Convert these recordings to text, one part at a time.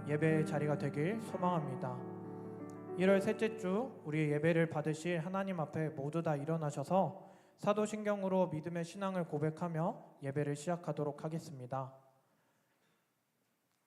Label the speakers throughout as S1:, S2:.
S1: 예배의 자리가 되길 소망합니다. 1월 셋째 주 우리의 예배를 받으실 하나님 앞에 모두 다 일어나셔서 사도신경으로 믿음의 신앙을 고백하며 예배를 시작하도록 하겠습니다.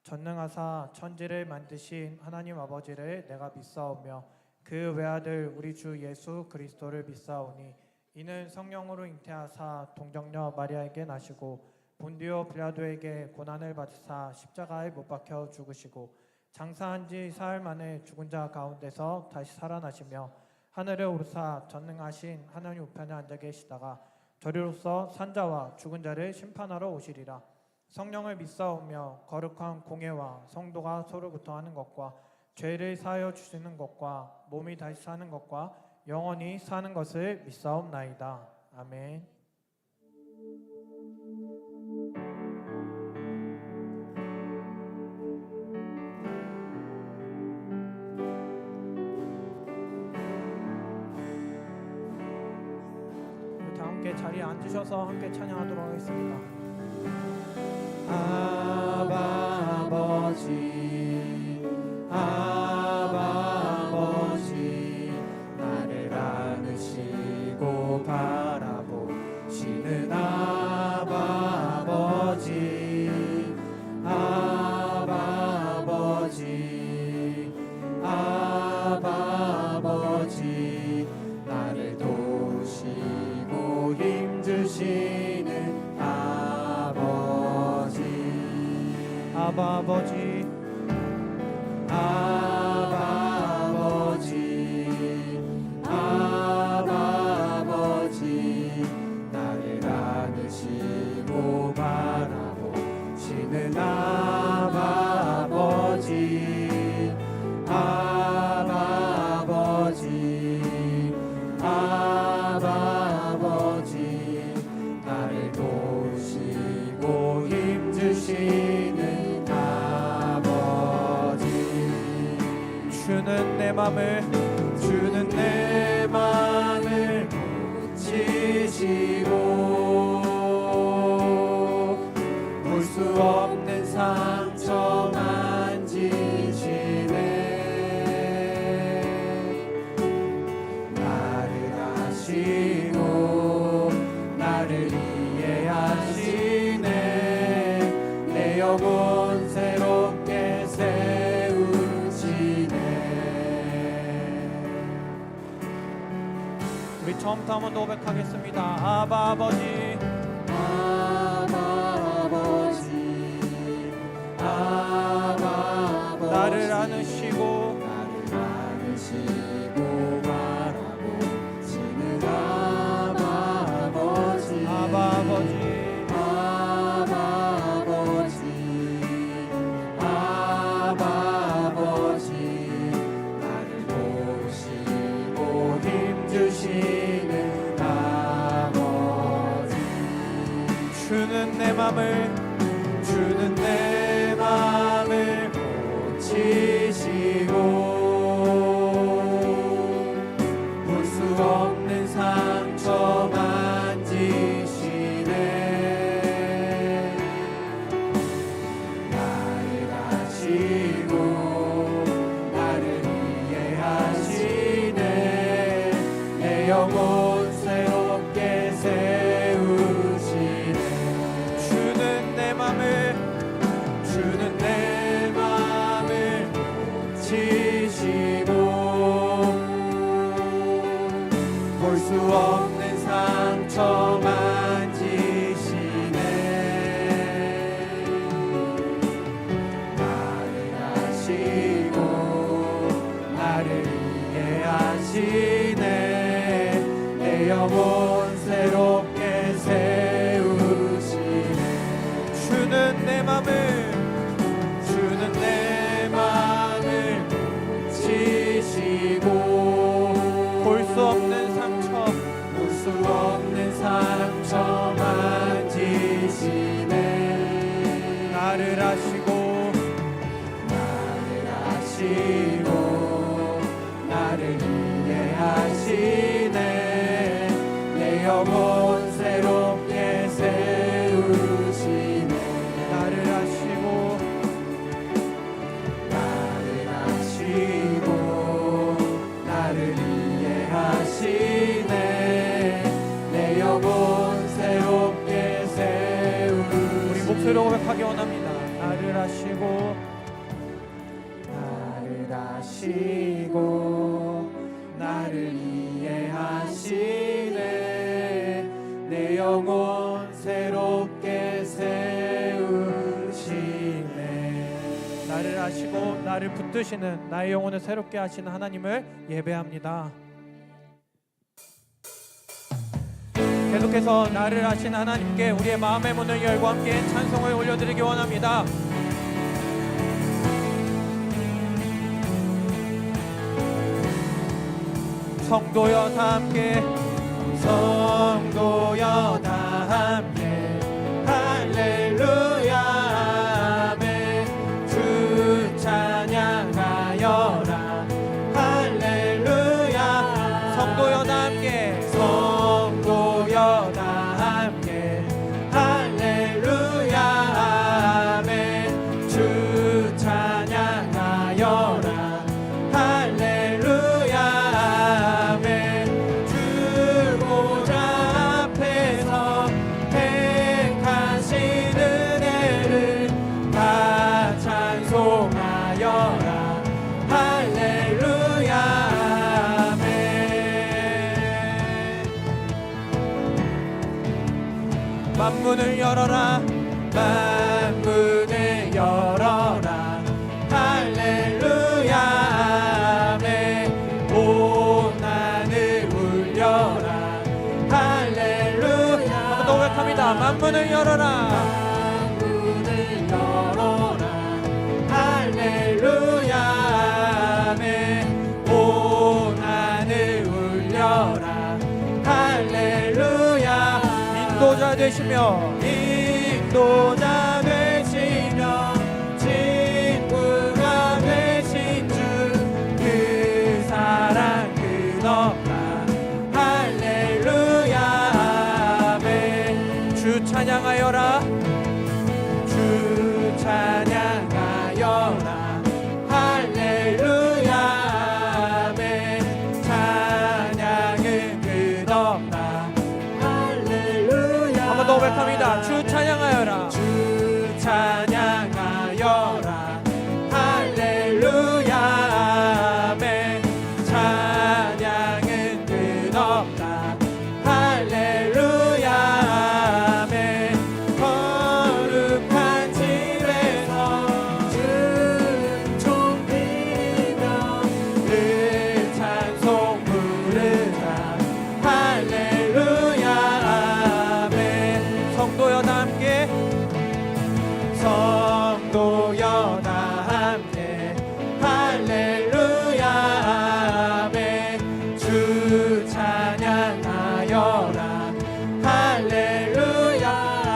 S1: 전능하사 천지를 만드신 하나님 아버지를 내가 믿사오며 그 외아들 우리 주 예수 그리스도를 믿사오니 이는 성령으로 잉태하사 동정녀 마리아에게 나시고 본디오 빌라도에게 고난을 받으사 십자가에 못 박혀 죽으시고 장사한 지 사흘 만에 죽은 자 가운데서 다시 살아나시며 하늘에 오르사 전능하신 하나님 우편에 앉아 계시다가 저리로서 산자와 죽은 자를 심판하러 오시리라. 성령을 믿사오며 거룩한 공예와 성도가 서로부터 하는 것과 죄를 사하여 주시는 것과 몸이 다시 사는 것과 영원히 사는 것을 믿사옵나이다. 아멘. 다 함께 자리에 앉으셔서 함께 찬양하도록 하겠습니다.
S2: 아바 아버지 아바 아버지 나를 안으시고 바라보시는 아바 아버지 아바 아버지 아바 아버지 나를 도우시고 힘주시는
S1: 아바 아버지
S2: 아바 아버지 아바 아버지 나를 안으시고 바라보시는 아바 아버지 아바 아버지 아바 아버지 나를 도우시고 힘주시는
S1: 주는 내 맘을
S2: 묻히시고 볼 수 없는 상처 만지시네 나를 아시고 나를 이해하시네 내 영혼 새롭게
S1: 우리 처음부터 한번 더 고백하겠습니다. 아바 아버지
S2: 아바 아버지 아바 아버지
S1: 나를 안으시고
S2: 바라보시는 아바 아버지
S1: 아바 아버지
S2: 아바 아버지 아바 아버지 나를 보시고 힘주시는 아버지
S1: 주는 내 맘을
S2: 묻히시고 볼 수 없는 상처 만지시네 나를 아시고 나를 이해하시네 내 영혼 새롭게 세우시네 주는 내 맘을 묻히시고 볼 수 없는 상처 만지시네 나를 아시고 나를 이해하시네 내 영혼 새롭게 세우시네 주는 내 맘을 묻히시고
S1: 볼 수 없는
S2: 상처 만지시네
S1: 나를 아시고
S2: 나를 이해하시네 내 영혼 새롭게 세우시네
S1: 나를 아시고 입술로 고백하기 원합니다. 나를 아시고
S2: 나를 이해하시네. 내 영혼 새롭게 세우시네.
S1: 나를 아시고 나를 붙드시는 나의 영혼을 새롭게 하시는 하나님을 예배합니다. 계속해서 나를 아신 하나님께 우리의 마음의 문을 열고 함께 찬송을 올려드리기 원합니다. 성도여 다 함께,
S2: 성도여 다 함께 할렐루야 아멘. 주 찬양하여라 할렐루야.
S1: 성도여 다 함께,
S2: 성도여 다 함께 할렐루야 아멘. 주 찬양하여라 할렐루야 아멘. 주 보좌 앞에서 택하신 은혜를 다 찬송하여라 할렐루야 아멘.
S1: 만문을 열어라,
S2: 만문을 열어라 할렐루야 아멘. 온 하늘 울려라 할렐루야.
S1: 한번 더 고백합니다. 만문을 열어라,
S2: 만문을 열어라 할렐루야 아멘. 온 하늘 울려라 할렐루야.
S1: 인도자 되시며
S2: 인도자 되시며 친구가 되신 주, 그 사랑 끝없다 할렐루야 아멘.
S1: 주 찬양하여라,
S2: 주 찬양하여라 할렐루야 아멘. 찬양은 끝없다 할렐루야.
S1: 한번 더 고백합니다. 주 찬양하여라,
S2: 주 찬양하여라 할렐루야 아멘. 찬양은 끝없다 할렐루야 아멘. 거룩한 집에서 은총 드리며 늘 찬송 부르자 할렐루야 아멘.
S1: 성도여 다 함께,
S2: 성도여 다 함께 할렐루야 아멘. 주 찬양하여라 할렐루야.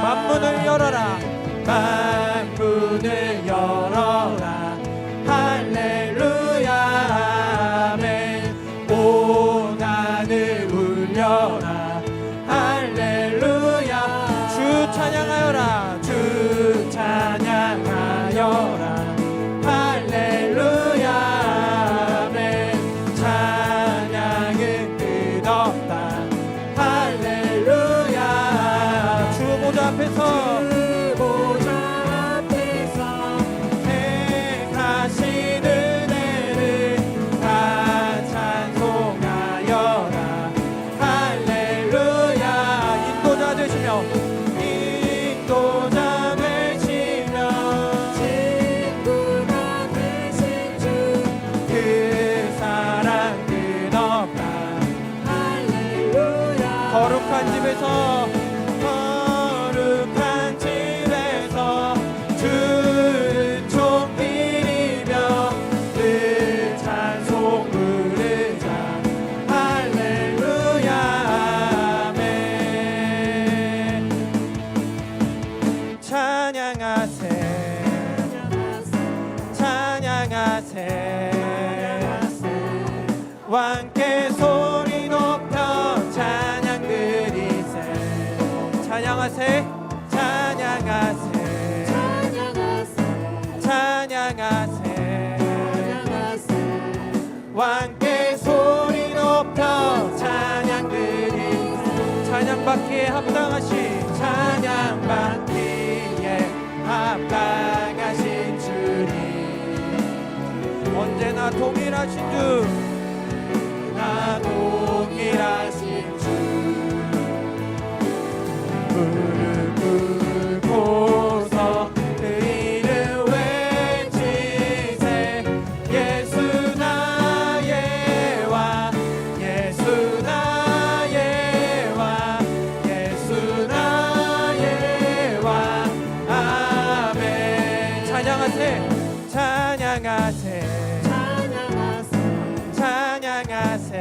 S1: 만문을 열어라,
S2: 만문을 열어라 할렐루야 아멘. 온 하늘 울려라 할렐루야.
S1: 주 찬양하여라,
S2: 주 찬양하여라 할렐루야 아멘. 찬양은 끝없다 할렐루야.
S1: 주 보좌 앞에서
S2: 주 보좌 앞에서 택하신 은혜를 다 찬송하여라 할렐루야.
S1: 인도자 되시며
S2: 인도자 되시며 친구가 되신 주, 그 사랑 끝없다 할렐루야.
S1: 거룩한 집에서
S2: 주 은총 드리며 늘 찬송 부르자 할렐루야 아멘.
S1: 찬양하세, 찬양하세,
S2: 왕께 소리 높여 찬양 드리세.
S1: 찬양하세, 찬양하세, 찬양하세,
S2: 왕께 소리 높여 찬양 드리세.
S1: 찬양받기에 합당하신
S2: 찬양받기에 찬양하세 찬양하세 찬양하세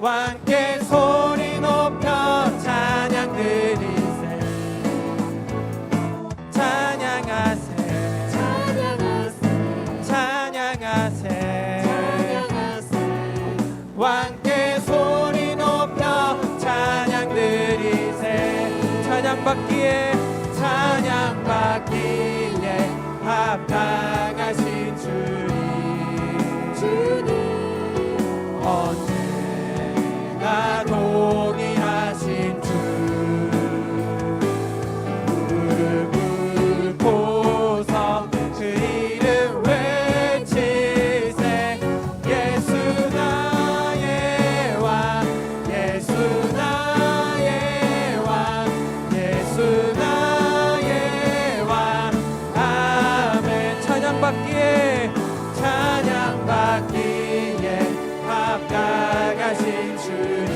S2: 왕께 소리 높여 찬양 드리세 찬양하세 찬양하세 왕께 소리 높여 찬양 드리세 찬양받기에 찬양받기에 합당하신 주님 언제나 동일하신 주 무릎 꿇고서 그 이름 외치세 예수 나의 왕 예수 나의 왕 예수 나의 왕 아멘 찬양받기에 합당하신 주님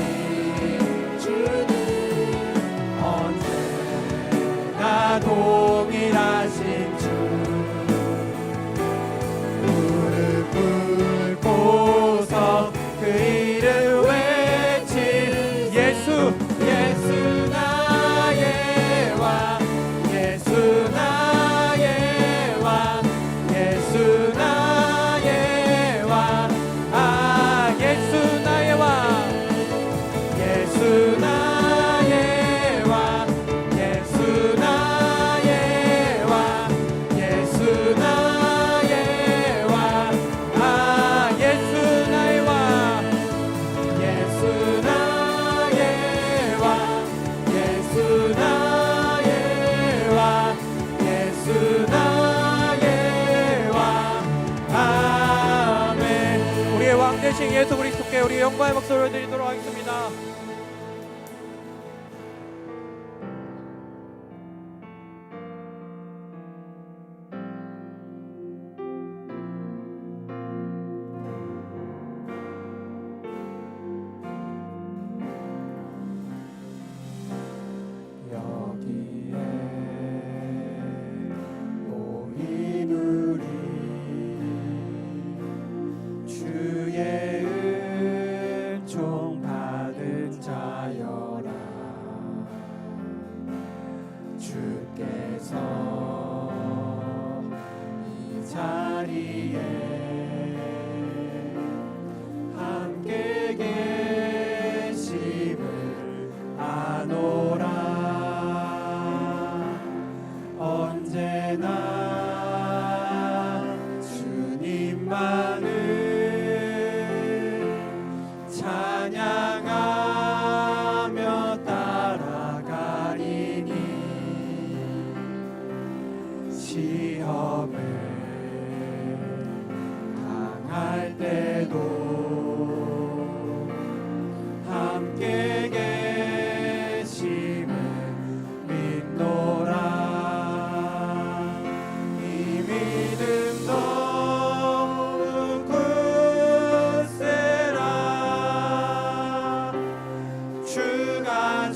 S2: 언제나 동일하신 주 무릎 꿇고서 그 이름 외치 예수 예수 나의 왕 예수 나의 왕 예수 나의 왕 아 예수 나의 왕 예수 나의 왕 예수 나의 왕 예수 나의 왕 아 예수 나의 왕 예수 나의 왕 예수 나의 왕 예수 나의 왕 아멘 우리의 왕 되신 예수 그리스도께 우리 영광의 목소리를 드리도록 하겠습니다. 여기에 모인 우리 주의 은총 받은 자여라 주께서 이 자리에 함께 계심을 아노라 언제나 주님만을 찬양하며 따라가리니 시험을 당할 때도 함께 계심을 믿노라 이 믿음 더욱 굳세라 주가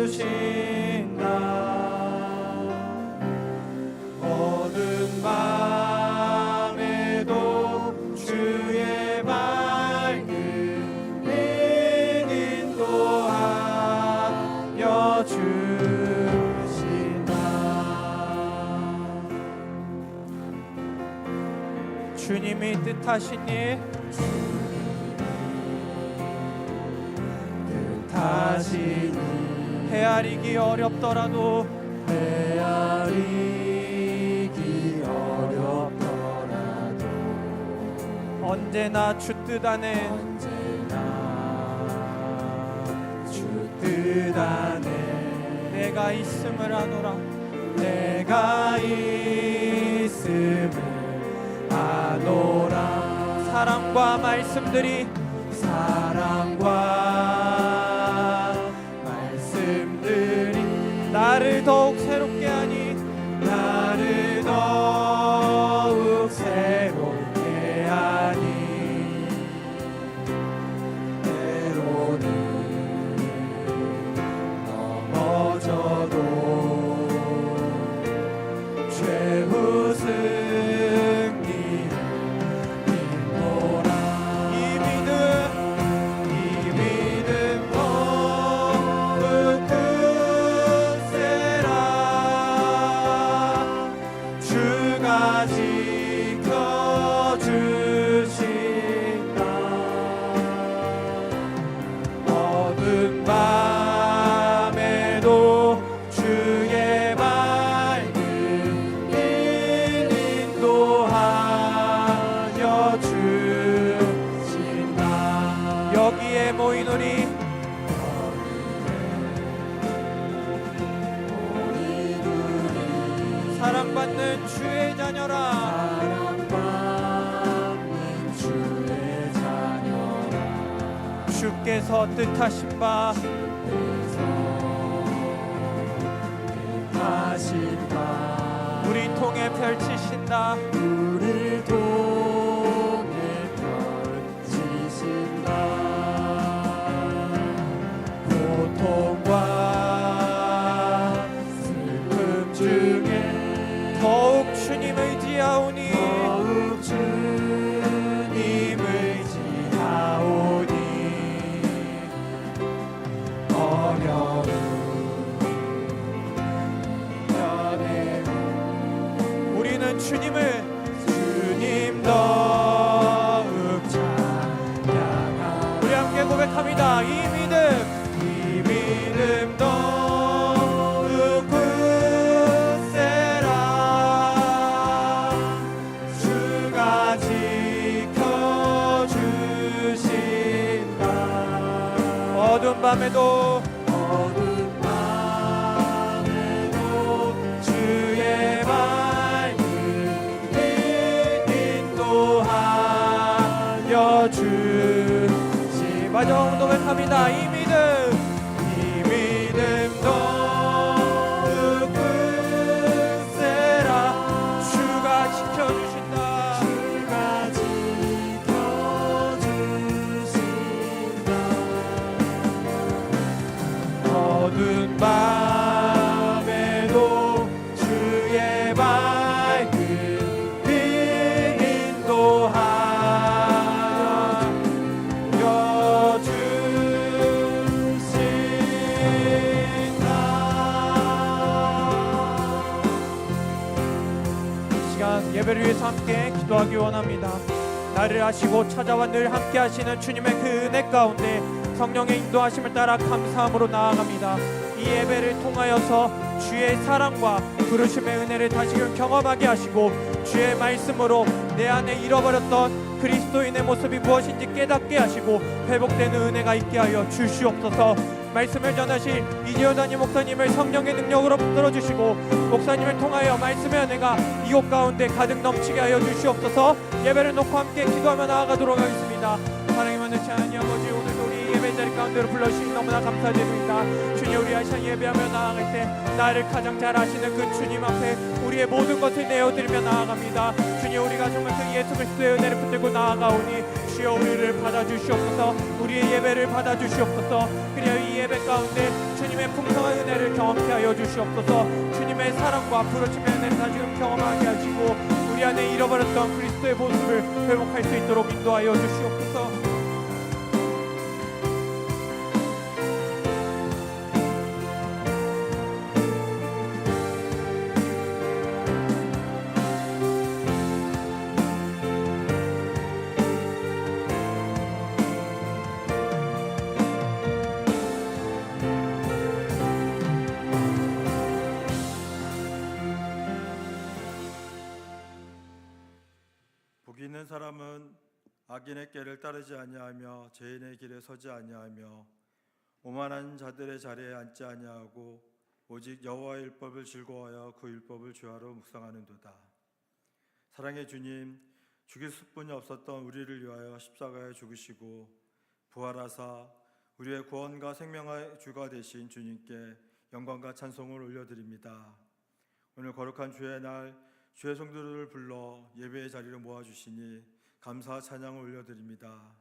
S2: 지켜주신다 어두운 밤에도 주의 밝은 빛 인도하여 주신다 주님이 뜻하신 일 뜻하시니 헤아리기 어렵더라도 헤아리기 어렵더라도 언제나 주 뜻 안에 주 뜻 안에 내가 있음을 아노라 내가 있음을 아노라 사랑과 말씀들이 나를 더욱 새롭게 하니 나를 더욱 새롭게 하니 때로는 넘어져도 사랑받는 주의 자녀라.
S3: 사랑받는 주의 자녀라.
S2: 주께서 뜻하신 바
S3: 뜻하신 바
S2: 우리 통해 펼치신다.
S3: 우리 통해 펼치신다.
S2: 고통과
S3: 슬픔 중에
S2: 더욱 주님 의지하오니
S3: 더욱 주님 의지하오니 어려움 이겨내고
S2: 우리는 주님을
S3: 주님 더욱 찬양하오.
S2: 우리 함께 고백합니다. 이 믿음
S3: 더욱 굳세라. 주가 지켜주신다.
S2: 어두운 밤에도
S3: 어두운 밤에도 주의 말씀을 인도하여 주시.
S2: 마지막으로 고백합니다. 이 믿음
S3: 더욱 굳세라.
S2: 주가 지켜주신다.
S3: 주가 지켜주신다. 어두운 밤에도 주의 말씀이 인도하여
S2: 예배를 위해서 함께 기도하기 원합니다. 나를 아시고 찾아와 늘 함께 하시는 주님의 그 은혜 가운데 성령의 인도하심을 따라 감사함으로 나아갑니다. 이 예배를 통하여서 주의 사랑과 부르심의 은혜를 다시금 경험하게 하시고 주의 말씀으로 내 안에 잃어버렸던 그리스도인의 모습이 무엇인지 깨닫게 하시고 회복되는 은혜가 있게 하여 주시옵소서. 말씀을 전하실 이재호 담임 목사님을 성령의 능력으로 붙들어 주시고 목사님을 통하여 말씀의 은혜가 이곳 가운데 가득 넘치게 하여 주시옵소서. 예배를 놓고 함께 기도하며 나아가도록 하겠습니다. 사랑이 많은 하나님 아버지, 오늘도 우리 예배 자리 가운데로 불러주시니 너무나 감사드립니다. 주님, 우리 아시아 예배하며 나아갈 때 나를 가장 잘 아시는 그 주님 앞에 우리의 모든 것을 내어드리며 나아갑니다. 주님, 우리가 정말 그 예수 그리스도의 은혜를 붙들고 나아가오니 주여 우리를 받아주시옵소서. 우리의 예배를 받아주시옵소서. 그리하여 이 예배 가운데 주님의 풍성한 은혜를 경험케 하여 주시옵소서. 주님의 사랑과 부르심의 은혜를 다시금 경험하게 하시고 우리 안에 잃어버렸던 그리스도의 모습을 회복할 수 있도록 인도하여 주시옵소서.
S4: 복이 있는 사람은 악인의 길을 따르지 아니하며 죄인의 길에 서지 아니하며 오만한 자들의 자리에 앉지 아니하고 오직 여호와의 율법을 즐거워하여 그 율법을 주야로 묵상하는도다. 사랑의 주님, 죽일 수뿐이 없었던 우리를 위하여 십자가에 죽으시고 부활하사 우리의 구원과 생명의 주가 되신 주님께 영광과 찬송을 올려드립니다. 오늘 거룩한 주의 날 주의 성도들을 불러 예배의 자리를 모아주시니 감사 찬양을 올려드립니다.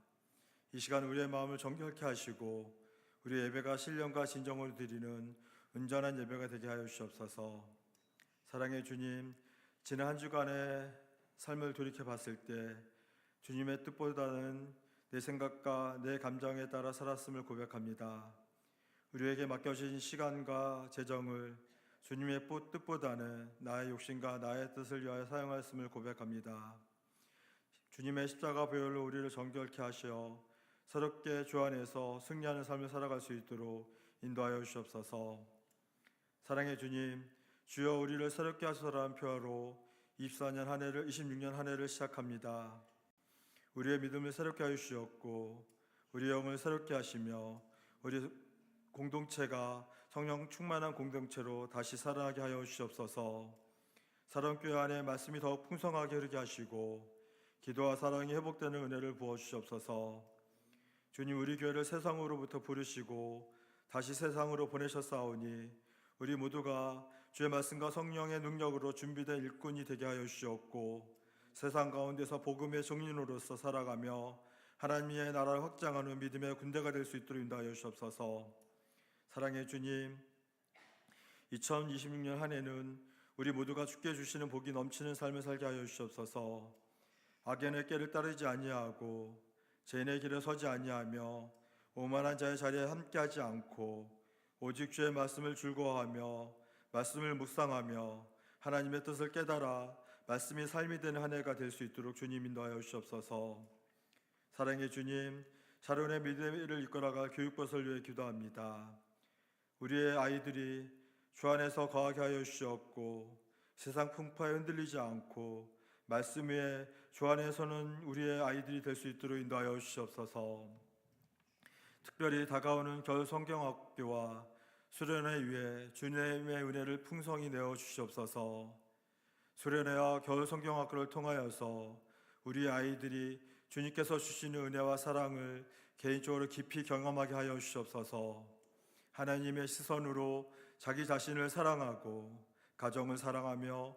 S4: 이 시간 우리의 마음을 정결케 하시고 우리 예배가 신령과 진정으로 드리는 온전한 예배가 되게 하여 주시옵소서. 사랑의 주님, 지난 한 주간의 삶을 돌이켜 봤을 때 주님의 뜻보다는 내 생각과 내 감정에 따라 살았음을 고백합니다. 우리에게 맡겨진 시간과 재정을 주님의 뜻보다는 나의 욕심과 나의 뜻을 위하여 사용하였음을 고백합니다. 주님의 십자가 보혈로 우리를 정결케 하시어 새롭게 주 안에서 승리하는 삶을 살아갈 수 있도록 인도하여 주시옵소서. 사랑의 주님, 주여 우리를 새롭게 하소서라는 표어로 24년 한 해를 26년 한 해를 시작합니다. 우리의 믿음을 새롭게 하여 주시옵고 우리 영을 새롭게 하시며 우리 공동체가 성령 충만한 공동체로 다시 살아나게 하여 주시옵소서. 사랑교회 안에 말씀이 더욱 풍성하게 흐르게 하시고 기도와 사랑이 회복되는 은혜를 부어주시옵소서. 주님, 우리 교회를 세상으로부터 부르시고 다시 세상으로 보내셨사오니 우리 모두가 주의 말씀과 성령의 능력으로 준비된 일꾼이 되게 하여 주시옵고 세상 가운데서 복음의 증인으로서 살아가며 하나님의 나라를 확장하는 믿음의 군대가 될 수 있도록 인도하여 주옵소서. 사랑의 주님, 2026년 한 해는 우리 모두가 주께 주시는 복이 넘치는 삶을 살게 하여 주시옵소서. 악인의 꾀를 따르지 아니하고 죄인의 길에 서지 아니하며 오만한 자의 자리에 함께하지 않고 오직 주의 말씀을 즐거워하며 말씀을 묵상하며 하나님의 뜻을 깨달아 말씀이 삶이 되는 한 해가 될 수 있도록 주님 인도하여 주시옵소서. 사랑의 주님, 샤론의 믿음을 이끌어갈 교육것을 위해 기도합니다. 우리의 아이들이 주 안에서 거하게 하여 주시옵고 세상 풍파에 흔들리지 않고 말씀 위에 주 안에서는 우리의 아이들이 될 수 있도록 인도하여 주시옵소서. 특별히 다가오는 겨울 성경학교와 수련회 위에 주님의 은혜를 풍성히 내어 주시옵소서. 수련회와 겨울 성경학교를 통하여서 우리 아이들이 주님께서 주시는 은혜와 사랑을 개인적으로 깊이 경험하게 하여 주시옵소서. 하나님의 시선으로 자기 자신을 사랑하고 가정을 사랑하며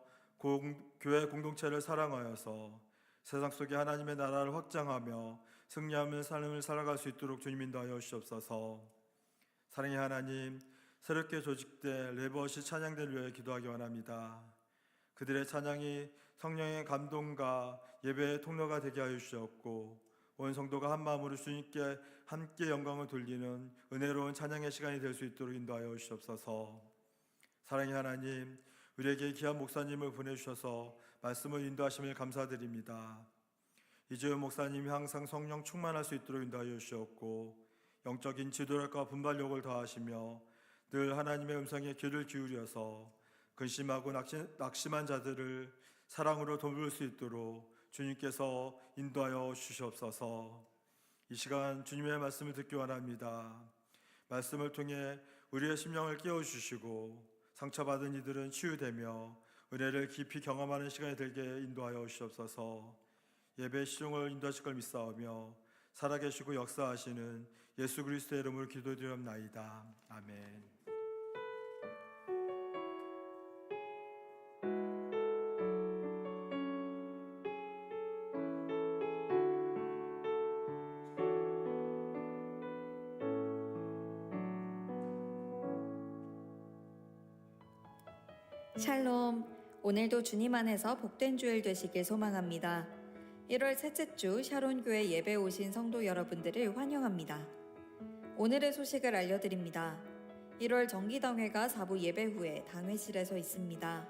S4: 교회 공동체를 사랑하여서 세상 속에 하나님의 나라를 확장하며 승리하는 삶을 살아갈 수 있도록 주님 인도하여 주시옵소서. 사랑의 하나님, 새롭게 조직된 레버시 찬양대를 위해 기도하기 원합니다. 그들의 찬양이 성령의 감동과 예배의 통로가 되게 하여 주시옵고 온 성도가 한 마음으로 주님께 함께 영광을 돌리는 은혜로운 찬양의 시간이 될 수 있도록 인도하여 주시옵소서. 사랑의 하나님, 우리에게 귀한 목사님을 보내주셔서 말씀을 인도하심을 감사드립니다. 이재훈 목사님이 항상 성령 충만할 수 있도록 인도하여 주시옵고 영적인 지도력과 분발력을 더하시며 늘 하나님의 음성에 귀를 기울여서 근심하고 낙심한 자들을 사랑으로 돕을 수 있도록 주님께서 인도하여 주시옵소서. 이 시간 주님의 말씀을 듣기 원합니다. 말씀을 통해 우리의 심령을 깨워주시고 상처받은 이들은 치유되며 은혜를 깊이 경험하는 시간이 되게 인도하여 주시옵소서. 예배 시종을 인도하실 걸 믿사오며 살아계시고 역사하시는 예수 그리스도의 이름으로 기도드리옵나이다. 아멘.
S5: 샬롬, 오늘도 주님 안에서 복된 주일 되시길 소망합니다. 1월 셋째 주 샤론교회 예배 오신 성도 여러분들을 환영합니다. 오늘의 소식을 알려드립니다. 1월 정기당회가 4부 예배 후에 당회실에서 있습니다.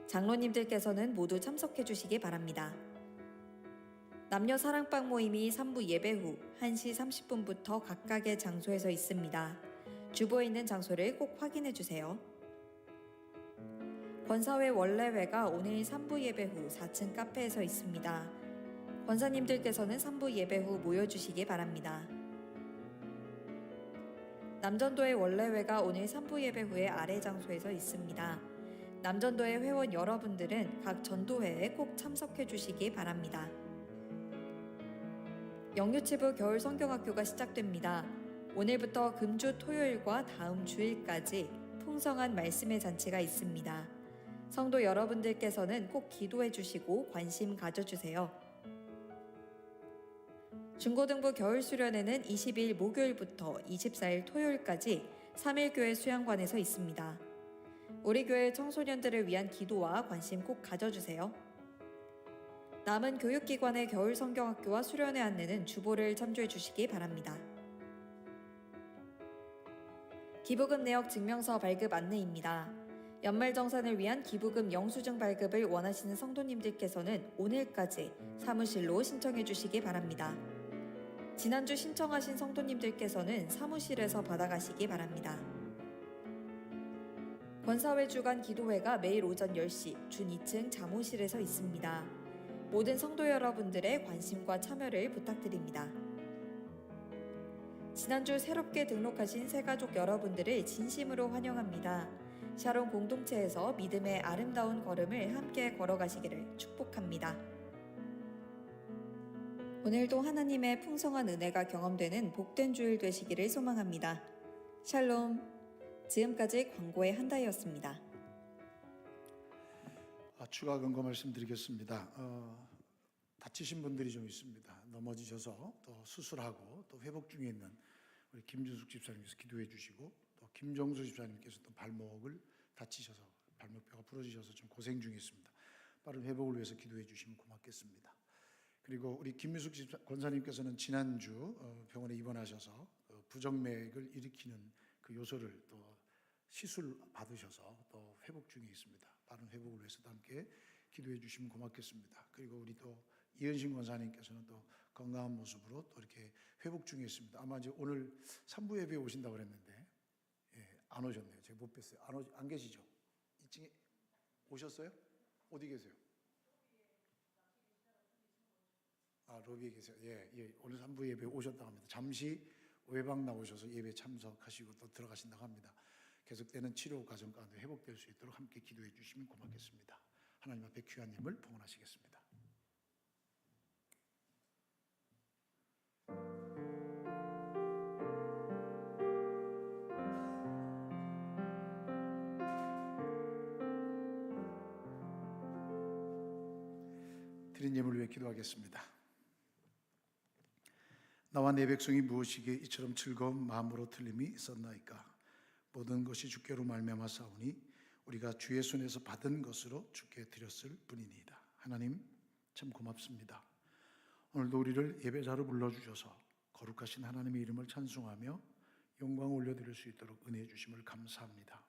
S5: 장로님들께서는 모두 참석해 주시기 바랍니다. 남녀 사랑방 모임이 3부 예배 후 1시 30분부터 각각의 장소에서 있습니다. 주보에 있는 장소를 꼭 확인해 주세요. 권사회 원래회가 오늘 3부 예배 후 4층 카페에서 있습니다. 권사님들께서는 3부 예배 후 모여주시기 바랍니다. 남전도의 원래회가 오늘 3부 예배 후에 아래 장소에서 있습니다. 남전도의 회원 여러분들은 각 전도회에 꼭 참석해 주시기 바랍니다. 영유치부 겨울 성경학교가 시작됩니다. 오늘부터 금주 토요일과 다음 주일까지 풍성한 말씀의 잔치가 있습니다. 성도 여러분들께서는 꼭 기도해 주시고 관심 가져주세요. 중고등부 겨울 수련회는 20일 목요일부터 24일 토요일까지 3일 교회 수양관에서 있습니다. 우리 교회 청소년들을 위한 기도와 관심 꼭 가져주세요. 남은 교육기관의 겨울 성경학교와 수련회 안내는 주보를 참조해 주시기 바랍니다. 기부금 내역 증명서 발급 안내입니다. 연말정산을 위한 기부금 영수증 발급을 원하시는 성도님들께서는 오늘까지 사무실로 신청해 주시기 바랍니다. 지난주 신청하신 성도님들께서는 사무실에서 받아가시기 바랍니다. 권사회 주간 기도회가 매일 오전 10시 준 2층 자모실에서 있습니다. 모든 성도 여러분들의 관심과 참여를 부탁드립니다. 지난주 새롭게 등록하신 새가족 여러분들을 진심으로 환영합니다. 샤론 공동체에서 믿음의 아름다운 걸음을 함께 걸어가시기를 축복합니다. 오늘도 하나님의 풍성한 은혜가 경험되는 복된 주일 되시기를 소망합니다. 샬롬. 지금까지 광고의 한다희였습니다.
S6: 추가 근거 말씀드리겠습니다. 다치신 분들이 좀 있습니다. 넘어지셔서 또 수술하고 또 회복 중에 있는 우리 김준숙 집사님께서 기도해 주시고, 또 김정수 집사님께서 또 발목을 다치셔서 발목뼈가 부러지셔서 좀 고생 중에 있습니다. 빠른 회복을 위해서 기도해 주시면 고맙겠습니다. 그리고 우리 김유숙 권사님께서는 지난주 병원에 입원하셔서 부정맥을 일으키는 그 요소를 또 시술 받으셔서 또 회복 중에 있습니다. 빠른 회복을 위해서도 함께 기도해 주시면 고맙겠습니다. 그리고 우리 또 이은신 권사님께서는 또 건강한 모습으로 또 이렇게 회복 중에 있습니다. 아마 이제 오늘 3부 예배에 오신다고 그랬는데 안 오셨네요. 제가 못 뵀어요. 안 계시죠? 2층에 오셨어요? 어디 계세요? 로비에 계세요. 오늘 3부 예배에 오셨다고 합니다. 잠시 외박 나오셔서 예배 참석하시고 또 들어가신다고 합니다. 계속되는 치료 과정 가운데 회복될 수 있도록 함께 기도해 주시면 고맙겠습니다. 하나님 앞에 귀한 힘을 봉헌하시겠습니다. 드린 예물을 위해 기도하겠습니다. 나와 내 백성이 무엇이기에 이처럼 즐거운 마음으로 틀림이 있었나이까. 모든 것이 주께로 말미암아 싸우니 우리가 주의 손에서 받은 것으로 주께 드렸을 뿐이니이다. 하나님 참 고맙습니다. 오늘도 우리를 예배자로 불러주셔서 거룩하신 하나님의 이름을 찬송하며 영광 올려드릴 수 있도록 은혜해 주심을 감사합니다.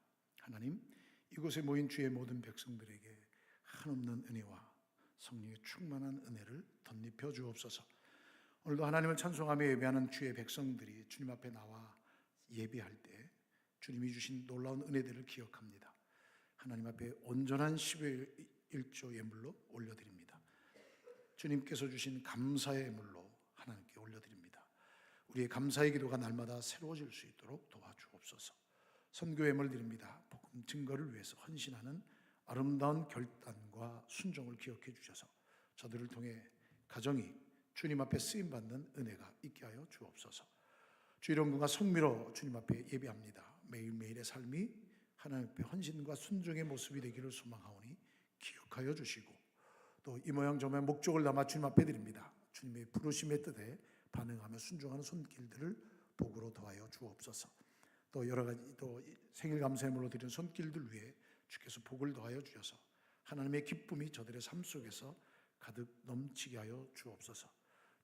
S6: 하나님, 이곳에 모인 주의 모든 백성들에게 한없는 은혜와 성령의 충만한 은혜를 덧입혀 주옵소서. 오늘도 하나님을 찬송하며 예배하는 주의 백성들이 주님 앞에 나와 예배할 때 주님이 주신 놀라운 은혜들을 기억합니다. 하나님 앞에 온전한 11조 예물로 올려드립니다. 주님께서 주신 감사의 예물로 하나님께 올려드립니다. 우리의 감사의 기도가 날마다 새로워질 수 있도록 도와주옵소서. 선교 예물 드립니다. 복음 증거를 위해서 헌신하는 아름다운 결단과 순종을 기억해 주셔서 저들을 통해 가정이 주님 앞에 쓰임받는 은혜가 있게 하여 주옵소서. 주일원군과 성미로 주님 앞에 예배합니다. 매일매일의 삶이 하나님 앞에 헌신과 순종의 모습이 되기를 소망하오니 기억하여 주시고, 또 이 모양 저 모양 목적을 담아 주님 앞에 드립니다. 주님의 부르심의 뜻에 반응하며 순종하는 손길들을 복으로 더하여 주옵소서. 또 여러 가지 또 생일 감사예물로 드리는 손길들 위해 주께서 복을 더하여 주셔서 하나님의 기쁨이 저들의 삶 속에서 가득 넘치게 하여 주옵소서.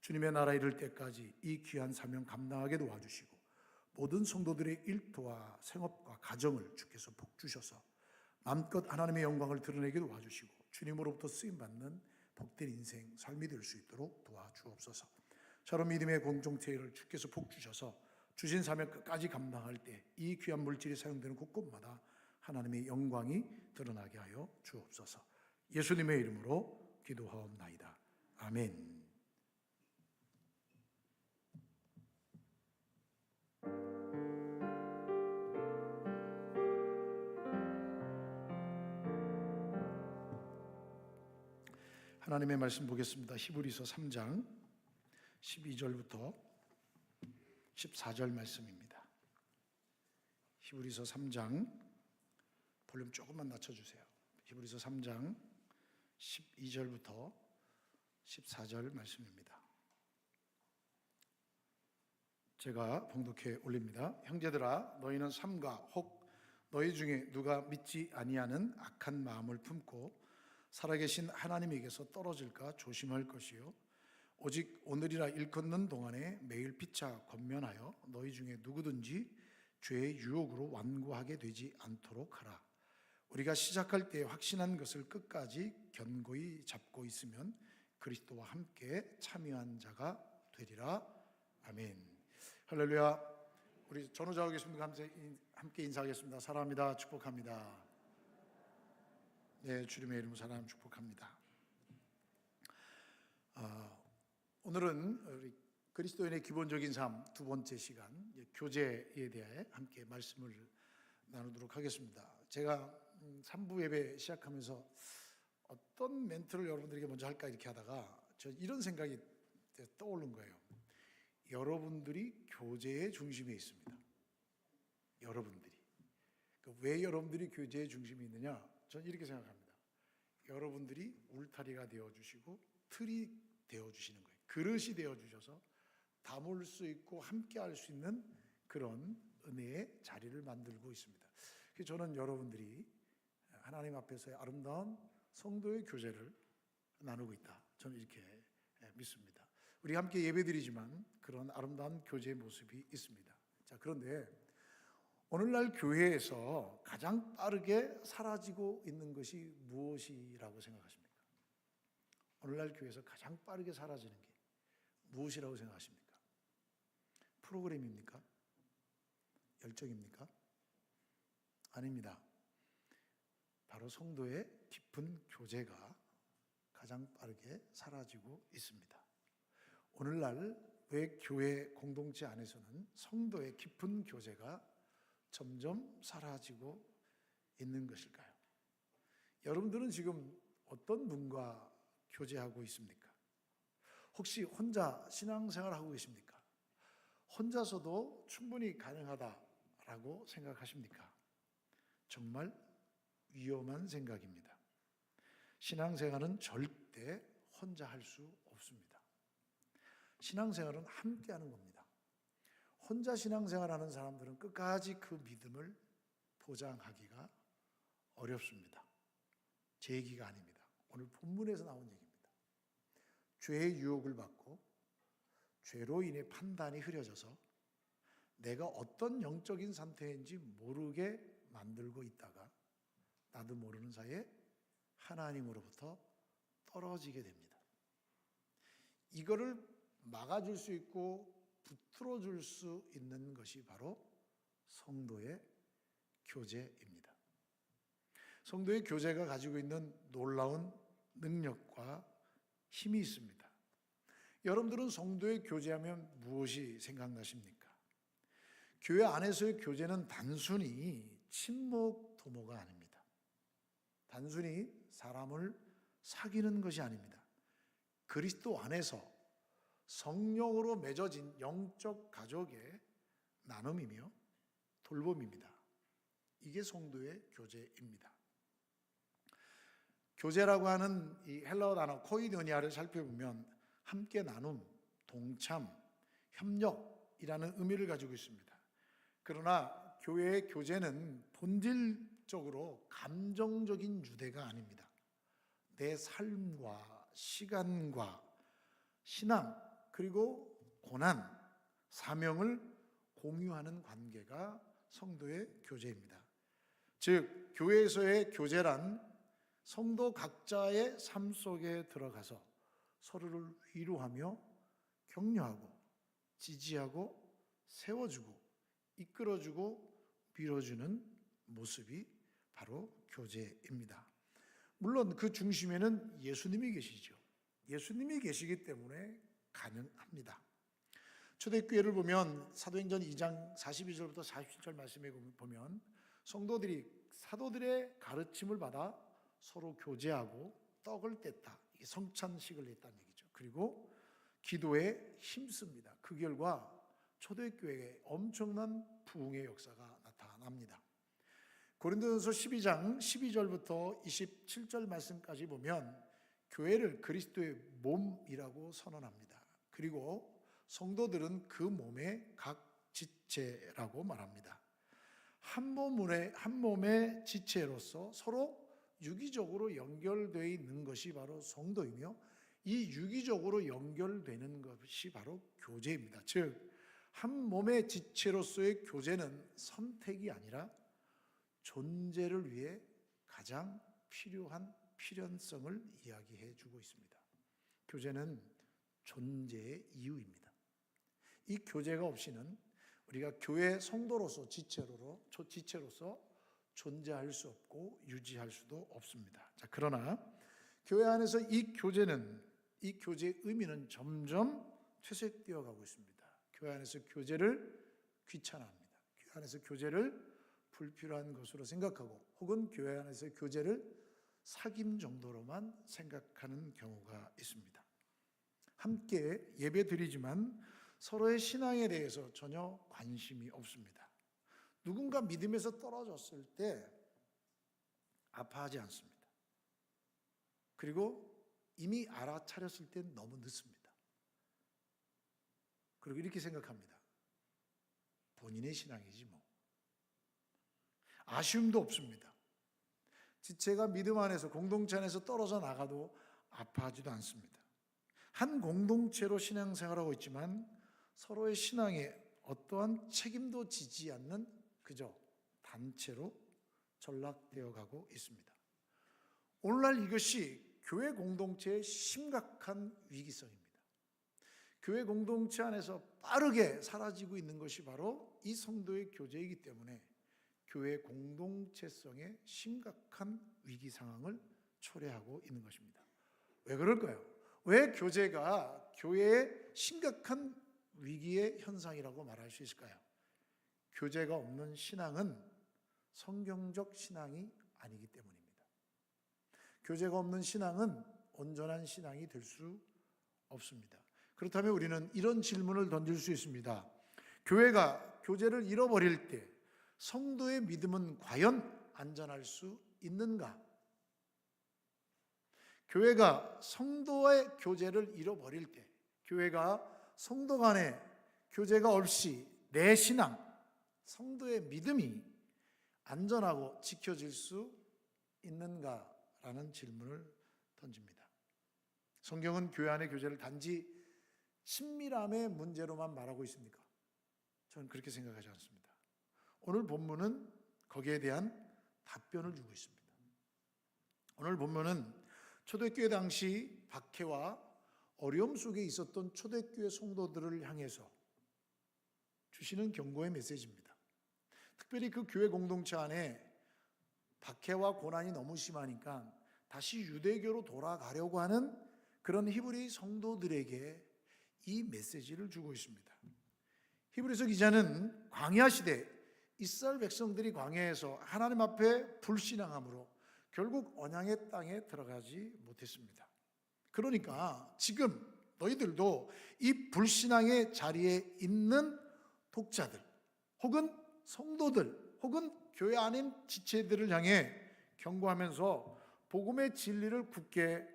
S6: 주님의 나라 이를 때까지 이 귀한 사명 감당하게 도와주시고, 모든 성도들의 일터와 생업과 가정을 주께서 복 주셔서 마음껏 하나님의 영광을 드러내게 도와주시고 주님으로부터 쓰임받는 복된 인생 삶이 될 수 있도록 도와주옵소서. 저런 믿음의 공동체를 주께서 복 주셔서 주신 사명 끝까지 감당할 때 이 귀한 물질이 사용되는 곳곳마다 하나님의 영광이 드러나게 하여 주옵소서. 예수님의 이름으로 기도하옵나이다. 아멘. 하나님의 말씀 보겠습니다. 히브리서 3장 12절부터 14절 말씀입니다. 히브리서 3장 볼륨 조금만 낮춰주세요. 히브리서 3장 12절부터 14절 말씀입니다. 제가 봉독해 올립니다. 형제들아, 너희는 삼가 혹 너희 중에 누가 믿지 아니하는 악한 마음을 품고 살아계신 하나님에게서 떨어질까 조심할 것이요, 오직 오늘이라 일컫는 동안에 매일 피차 권면하여 너희 중에 누구든지 죄의 유혹으로 완고하게 되지 않도록 하라. 우리가 시작할 때 확신한 것을 끝까지 견고히 잡고 있으면 그리스도와 함께 참여한 자가 되리라. 아멘. 할렐루야. 우리 전후좌우 계신 분들 함께 인사하겠습니다. 사랑합니다. 축복합니다. 네, 주님의 이름으로 사랑 축복합니다. 오늘은 우리 그리스도인의 기본적인 삶 두 번째 시간 교제에 대해 함께 말씀을 나누도록 하겠습니다. 제가 3부 예배 시작하면서 어떤 멘트를 여러분들에게 먼저 할까 이렇게 하다가 저 이런 생각이 떠오른 거예요. 여러분들이 교제의 중심에 있습니다. 여러분들이. 왜 여러분들이 교제의 중심에 있느냐? 저는 이렇게 생각합니다. 여러분들이 울타리가 되어주시고 틀이 되어주시는 거예요. 그릇이 되어주셔서 담을 수 있고 함께할 수 있는 그런 은혜의 자리를 만들고 있습니다. 그래서 저는 여러분들이 하나님 앞에서의 아름다운 성도의 교제를 나누고 있다. 저는 이렇게 믿습니다. 우리 함께 예배드리지만 그런 아름다운 교제의 모습이 있습니다. 자, 그런데 오늘날 교회에서 가장 빠르게 사라지고 있는 것이 무엇이라고 생각하십니까? 오늘날 교회에서 가장 빠르게 사라지는 게 무엇이라고 생각하십니까? 프로그램입니까? 열정입니까? 아닙니다. 바로 성도의 깊은 교제가 가장 빠르게 사라지고 있습니다. 오늘날 왜 교회 공동체 안에서는 성도의 깊은 교제가 점점 사라지고 있는 것일까요? 여러분들은 지금 어떤 분과 교제하고 있습니까? 혹시 혼자 신앙생활하고 계십니까? 혼자서도 충분히 가능하다라고 생각하십니까? 정말 위험한 생각입니다. 신앙생활은 절대 혼자 할 수 없습니다. 신앙생활은 함께 하는 겁니다. 혼자 신앙생활하는 사람들은 끝까지 그 믿음을 보장하기가 어렵습니다. 제 얘기가 아닙니다. 오늘 본문에서 나온 얘기입니다. 죄의 유혹을 받고 죄로 인해 판단이 흐려져서 내가 어떤 영적인 상태인지 모르게 만들고 있다가 나도 모르는 사이에 하나님으로부터 떨어지게 됩니다. 이거를 막아줄 수 있고 붙들어줄 수 있는 것이 바로 성도의 교제입니다. 성도의 교제가 가지고 있는 놀라운 능력과 힘이 있습니다. 여러분들은 성도의 교제하면 무엇이 생각나십니까? 교회 안에서의 교제는 단순히 친목 도모가 아닙니다. 단순히 사람을 사귀는 것이 아닙니다. 그리스도 안에서 성령으로 맺어진 영적 가족의 나눔이며 돌봄입니다. 이게 성도의 교제입니다. 교제라고 하는 이 헬라어 단어 코이도니아를 살펴보면 함께 나눔, 동참, 협력이라는 의미를 가지고 있습니다. 그러나 교회의 교제는 본질적으로 감정적인 유대가 아닙니다. 내 삶과 시간과 신앙 그리고 고난, 사명을 공유하는 관계가 성도의 교제입니다. 즉 교회에서의 교제란 성도 각자의 삶 속에 들어가서 서로를 위로하며 격려하고 지지하고 세워주고 이끌어주고 밀어주는 모습이 바로 교제입니다. 물론 그 중심에는 예수님이 계시죠. 예수님이 계시기 때문에 가능합니다. 초대교회를 보면 사도행전 2장 42절부터 47절 말씀에 보면 성도들이 사도들의 가르침을 받아 서로 교제하고 떡을 뗐다. 이게 성찬식을 했다는 얘기죠. 그리고 기도에 힘씁니다. 그 결과 초대교회에 엄청난 부흥의 역사가 나타납니다. 고린도전서 12장 12절부터 27절 말씀까지 보면 교회를 그리스도의 몸이라고 선언합니다. 그리고 성도들은 그 몸의 각 지체라고 말합니다. 한 몸의 지체로서 서로 유기적으로 연결되어 있는 것이 바로 성도이며 이 유기적으로 연결되는 것이 바로 교제입니다. 즉, 한 몸의 지체로서의 교제는 선택이 아니라 존재를 위해 가장 필요한 필연성을 이야기해 주고 있습니다. 교제는 존재의 이유입니다. 이 교제가 없이는 우리가 교회 성도로서 지체로서 존재할 수 없고 유지할 수도 없습니다. 자, 그러나 교회 안에서 이 교제의 의미는 점점 퇴색되어 가고 있습니다. 교회 안에서 교제를 귀찮아합니다. 교회 안에서 교제를 불필요한 것으로 생각하고 혹은 교회 안에서의 교제를 사귐 정도로만 생각하는 경우가 있습니다. 함께 예배 드리지만 서로의 신앙에 대해서 전혀 관심이 없습니다. 누군가 믿음에서 떨어졌을 때 아파하지 않습니다. 그리고 이미 알아차렸을 땐 너무 늦습니다. 그리고 이렇게 생각합니다. 본인의 신앙이지 뭐. 아쉬움도 없습니다. 지체가 믿음 안에서 공동체 안에서 떨어져 나가도 아파하지도 않습니다. 한 공동체로 신앙생활하고 있지만 서로의 신앙에 어떠한 책임도 지지 않는 그저 단체로 전락되어 가고 있습니다. 오늘날 이것이 교회 공동체의 심각한 위기성입니다. 교회 공동체 안에서 빠르게 사라지고 있는 것이 바로 이 성도의 교제이기 때문에 교회 공동체성의 심각한 위기 상황을 초래하고 있는 것입니다. 왜 그럴까요? 왜 교제가 교회의 심각한 위기의 현상이라고 말할 수 있을까요? 교제가 없는 신앙은 성경적 신앙이 아니기 때문입니다. 교제가 없는 신앙은 온전한 신앙이 될 수 없습니다. 그렇다면 우리는 이런 질문을 던질 수 있습니다. 교회가 교제를 잃어버릴 때 성도의 믿음은 과연 안전할 수 있는가? 교회가 성도의 교제를 잃어버릴 때, 교회가 성도 간의 교제가 없이 내 신앙, 성도의 믿음이 안전하고 지켜질 수 있는가라는 질문을 던집니다. 성경은 교회 안의 교제를 단지 친밀함의 문제로만 말하고 있습니까? 저는 그렇게 생각하지 않습니다. 오늘 본문은 거기에 대한 답변을 주고 있습니다. 오늘 본문은 초대교회 당시 박해와 어려움 속에 있었던 초대교회 성도들을 향해서 주시는 경고의 메시지입니다. 특별히 그 교회 공동체 안에 박해와 고난이 너무 심하니까 다시 유대교로 돌아가려고 하는 그런 히브리 성도들에게 이 메시지를 주고 있습니다. 히브리서 기자는 광야 시대 이스라엘 백성들이 광야에서 하나님 앞에 불신앙함으로 결국 언약의 땅에 들어가지 못했습니다. 그러니까 지금 너희들도 이 불신앙의 자리에 있는 독자들 혹은 성도들 혹은 교회 아닌 지체들을 향해 경고하면서 복음의 진리를 굳게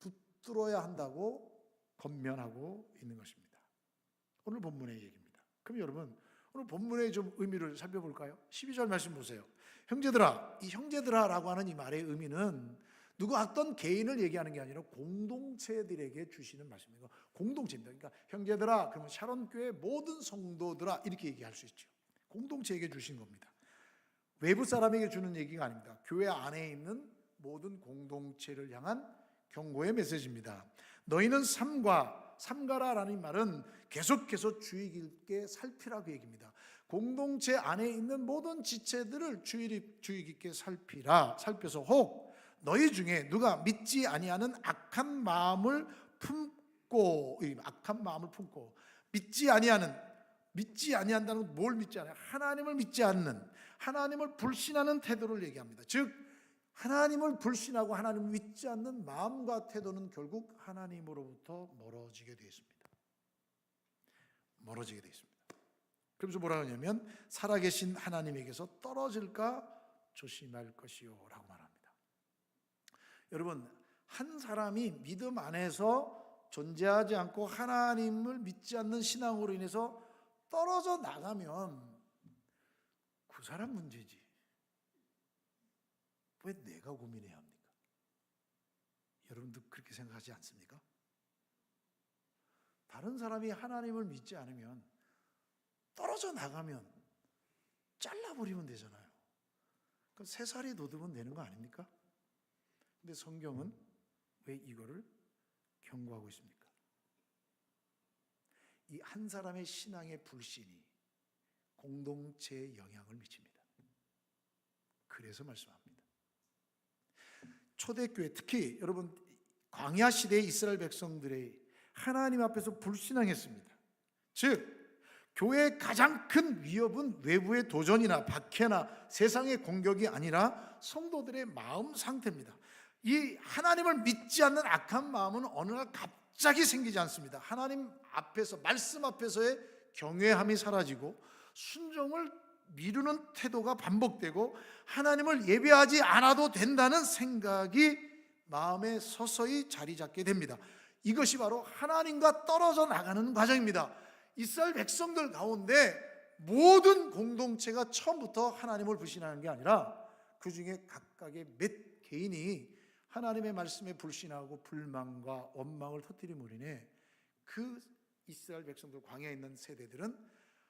S6: 붙들어야 한다고 권면하고 있는 것입니다. 오늘 본문의 얘기입니다. 그럼 여러분 오늘 본문의 좀 의미를 살펴볼까요? 12절 말씀 보세요. 형제들아, 이 형제들아라고 하는 이 말의 의미는 누구 어떤 개인을 얘기하는 게 아니라 공동체들에게 주시는 말씀이고 공동체입니다. 그러니까 형제들아 그러면 샤론교회 모든 성도들아 이렇게 얘기할 수 있죠. 공동체에게 주신 겁니다. 외부 사람에게 주는 얘기가 아닙니다. 교회 안에 있는 모든 공동체를 향한 경고의 메시지입니다. 너희는 삼가라라는 말은 계속해서 주의 깊게 살피라고 얘기입니다. 공동체 안에 있는 모든 지체들을 주의 깊게 살펴서 혹 너희 중에 누가 믿지 아니하는 악한 마음을 품고 믿지 아니한다는 건 뭘 믿지 않아요? 하나님을 믿지 않는, 하나님을 불신하는 태도를 얘기합니다. 즉 하나님을 불신하고 하나님을 믿지 않는 마음과 태도는 결국 하나님으로부터 멀어지게 되어 있습니다. 멀어지게 되어 있습니다. 그러면서 뭐라 하냐면 살아계신 하나님에게서 떨어질까 조심할 것이요 라고 말합니다. 여러분 한 사람이 믿음 안에서 존재하지 않고 하나님을 믿지 않는 신앙으로 인해서 떨어져 나가면 그 사람 문제지 왜 내가 고민해야 합니까? 여러분도 그렇게 생각하지 않습니까? 다른 사람이 하나님을 믿지 않으면 떨어져 나가면 잘라버리면 되잖아요. 그 새살이 돋으면 되는 거 아닙니까? 근데 성경은 왜 이거를 경고하고 있습니까? 이 한 사람의 신앙의 불신이 공동체에 영향을 미칩니다. 그래서 말씀합니다. 초대교회 특히 여러분 광야 시대의 이스라엘 백성들의 하나님 앞에서 불신앙했습니다. 즉 교회의 가장 큰 위협은 외부의 도전이나 박해나 세상의 공격이 아니라 성도들의 마음 상태입니다. 이 하나님을 믿지 않는 악한 마음은 어느 날 갑자기 생기지 않습니다. 하나님 앞에서, 말씀 앞에서의 경외함이 사라지고 순종을 미루는 태도가 반복되고 하나님을 예배하지 않아도 된다는 생각이 마음에 서서히 자리 잡게 됩니다. 이것이 바로 하나님과 떨어져 나가는 과정입니다. 이스라엘 백성들 가운데 모든 공동체가 처음부터 하나님을 불신하는 게 아니라 그 중에 각각의 몇 개인이 하나님의 말씀에 불신하고 불만과 원망을 터뜨림으로 인해 그 이스라엘 백성들, 광야에 있는 세대들은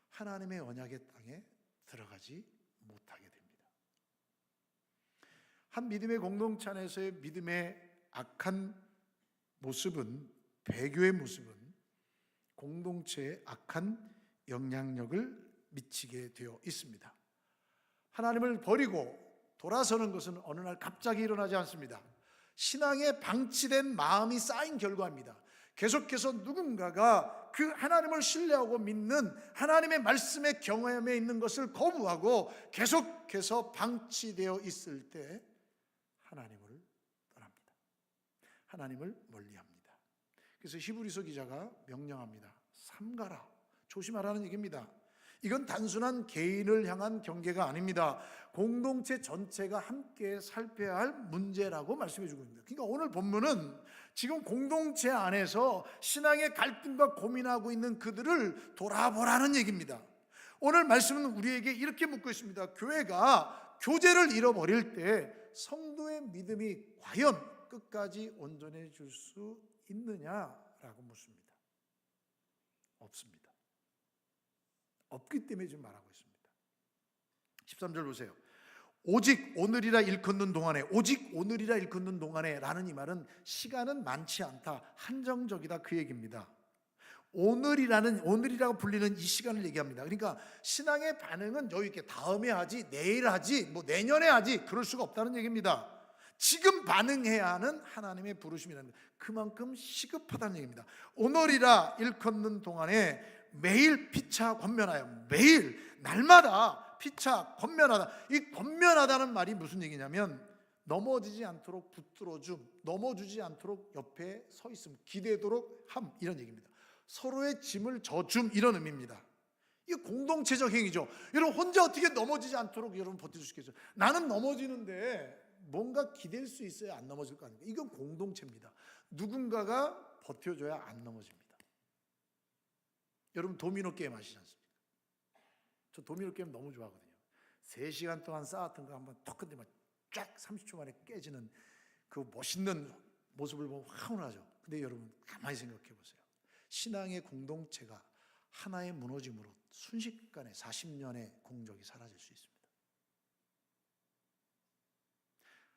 S6: 하나님의 언약의 땅에 들어가지 못하게 됩니다. 한 믿음의 공동체 안에서의 믿음의 악한 모습은, 배교의 모습은 공동체에 악한 영향력을 미치게 되어 있습니다. 하나님을 버리고 돌아서는 것은 어느 날 갑자기 일어나지 않습니다. 신앙에 방치된 마음이 쌓인 결과입니다. 계속해서 누군가가 그 하나님을 신뢰하고 믿는 하나님의 말씀의 경험에 있는 것을 거부하고 계속해서 방치되어 있을 때 하나님을 떠납니다. 하나님을 멀리합니다. 그래서 히브리서 기자가 명령합니다. 삼가라, 조심하라는 얘기입니다. 이건 단순한 개인을 향한 경계가 아닙니다. 공동체 전체가 함께 살펴야 할 문제라고 말씀해 주고 있습니다. 그러니까 오늘 본문은 지금 공동체 안에서 신앙의 갈등과 고민하고 있는 그들을 돌아보라는 얘기입니다. 오늘 말씀은 우리에게 이렇게 묻고 있습니다. 교회가 교제를 잃어버릴 때 성도의 믿음이 과연 끝까지 온전해질 수 있느냐라고 묻습니다. 없습니다. 없기 때문에 지금 말하고 있습니다. 13절 보세요. 오직 오늘이라 일컫는 동안에, 오직 오늘이라 일컫는 동안에 라는 이 말은 시간은 많지 않다, 한정적이다, 그 얘기입니다. 오늘이라고 불리는 이 시간을 얘기합니다. 그러니까 신앙의 반응은 여유 있게 다음에 하지, 내일 하지, 뭐 내년에 하지, 그럴 수가 없다는 얘기입니다. 지금 반응해야 하는 하나님의 부르심이라는, 그만큼 시급하다는 얘기입니다. 오늘이라 일컫는 동안에 매일 피차 권면하여, 매일 날마다 피차 권면하다. 이 권면하다는 말이 무슨 얘기냐면 넘어지지 않도록 붙들어줌, 넘어지지 않도록 옆에 서 있음, 기대도록 함, 이런 얘기입니다. 서로의 짐을 져줌, 이런 의미입니다. 이게 공동체적 행위죠. 여러분 혼자 어떻게 넘어지지 않도록 여러분 버틸 수 있겠어요? 나는 넘어지는데 뭔가 기댈 수 있어야 안 넘어질 거 아닙니까? 이건 공동체입니다. 누군가가 버텨줘야 안 넘어집니다. 여러분 도미노 게임 아시지 않습니까? 저 도미노 게임 너무 좋아하거든요. 3시간 동안 쌓았던 거 한번 턱 건드리면 쫙 30초 만에 깨지는 그 멋있는 모습을 보면 화운하죠. 근데 여러분 가만히 생각해 보세요. 신앙의 공동체가 하나의 무너짐으로 순식간에 40년의 공적이 사라질 수 있습니다.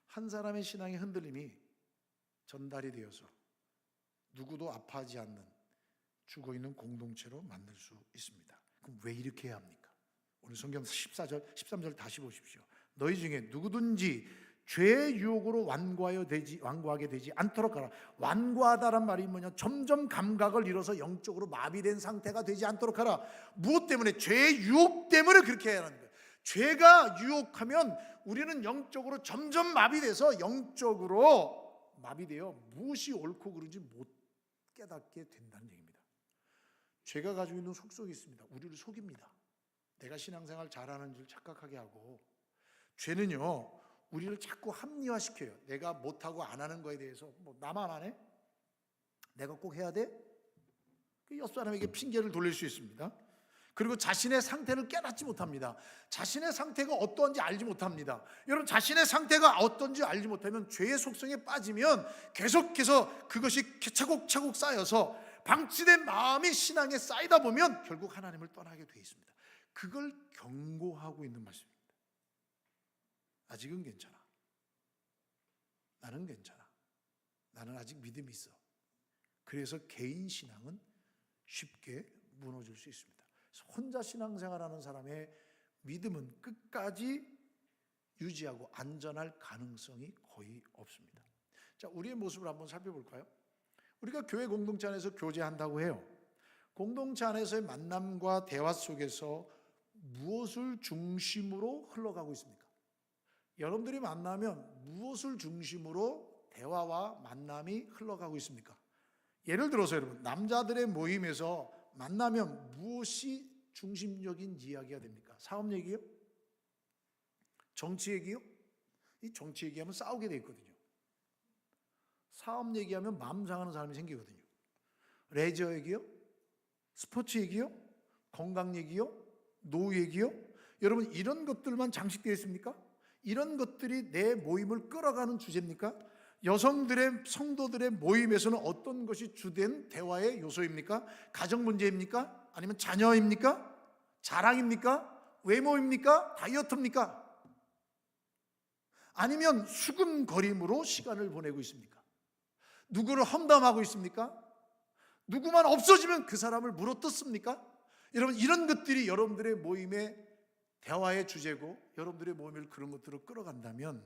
S6: 한 사람의 신앙의 흔들림이 전달이 되어서 누구도 아파하지 않는 죽어있는 공동체로 만들 수 있습니다. 그럼 왜 이렇게 해야 합니까? 오늘 성경 14절, 13절 다시 보십시오. 너희 중에 누구든지 죄의 유혹으로 완고하게 되지 않도록 하라. 완고하다란 말이 뭐냐? 점점 감각을 잃어서 영적으로 마비된 상태가 되지 않도록 하라. 무엇 때문에? 죄의 유혹 때문에 그렇게 해야 하는 거예요. 죄가 유혹하면 우리는 영적으로 점점 마비돼서 영적으로 마비되어 무엇이 옳고 그른지 못 깨닫게 된다는 얘기입니다. 죄가 가지고 있는 속성이 있습니다. 우리를 속입니다. 내가 신앙생활 잘하는 줄 착각하게 하고, 죄는요 우리를 자꾸 합리화시켜요. 내가 못하고 안 하는 거에 대해서 뭐 나만 안 해? 내가 꼭 해야 돼? 옆 사람에게 핑계를 돌릴 수 있습니다. 그리고 자신의 상태를 깨닫지 못합니다. 자신의 상태가 어떠한지 알지 못합니다. 여러분 자신의 상태가 어떤지 알지 못하면 죄의 속성에 빠지면 계속해서 그것이 차곡차곡 쌓여서 방치된 마음이 신앙에 쌓이다 보면 결국 하나님을 떠나게 되어 있습니다. 그걸 경고하고 있는 말씀입니다. 아직은 괜찮아. 나는 괜찮아. 나는 아직 믿음이 있어. 그래서 개인 신앙은 쉽게 무너질 수 있습니다. 혼자 신앙생활하는 사람의 믿음은 끝까지 유지하고 안전할 가능성이 거의 없습니다. 자, 우리의 모습을 한번 살펴볼까요? 우리가 교회 공동체 안에서 교제한다고 해요. 공동체 안에서의 만남과 대화 속에서 무엇을 중심으로 흘러가고 있습니까? 여러분들이 만나면 무엇을 중심으로 대화와 만남이 흘러가고 있습니까? 예를 들어서 여러분, 남자들의 모임에서 만나면 무엇이 중심적인 이야기가 됩니까? 사업 얘기요? 정치 얘기요? 이 정치 얘기하면 싸우게 돼 있거든요. 사업 얘기하면 마음 상하는 사람이 생기거든요. 레저 얘기요? 스포츠 얘기요? 건강 얘기요? 노후 얘기요? 여러분, 이런 것들만 장식되어 있습니까? 이런 것들이 내 모임을 끌어가는 주제입니까? 여성들의, 성도들의 모임에서는 어떤 것이 주된 대화의 요소입니까? 가정 문제입니까? 아니면 자녀입니까? 자랑입니까? 외모입니까? 다이어트입니까? 아니면 수근거림으로 시간을 보내고 있습니까? 누구를 험담하고 있습니까? 누구만 없어지면 그 사람을 물어뜯습니까? 여러분, 이런 것들이 여러분들의 모임의 대화의 주제고 여러분들의 모임을 그런 것들로 끌어간다면,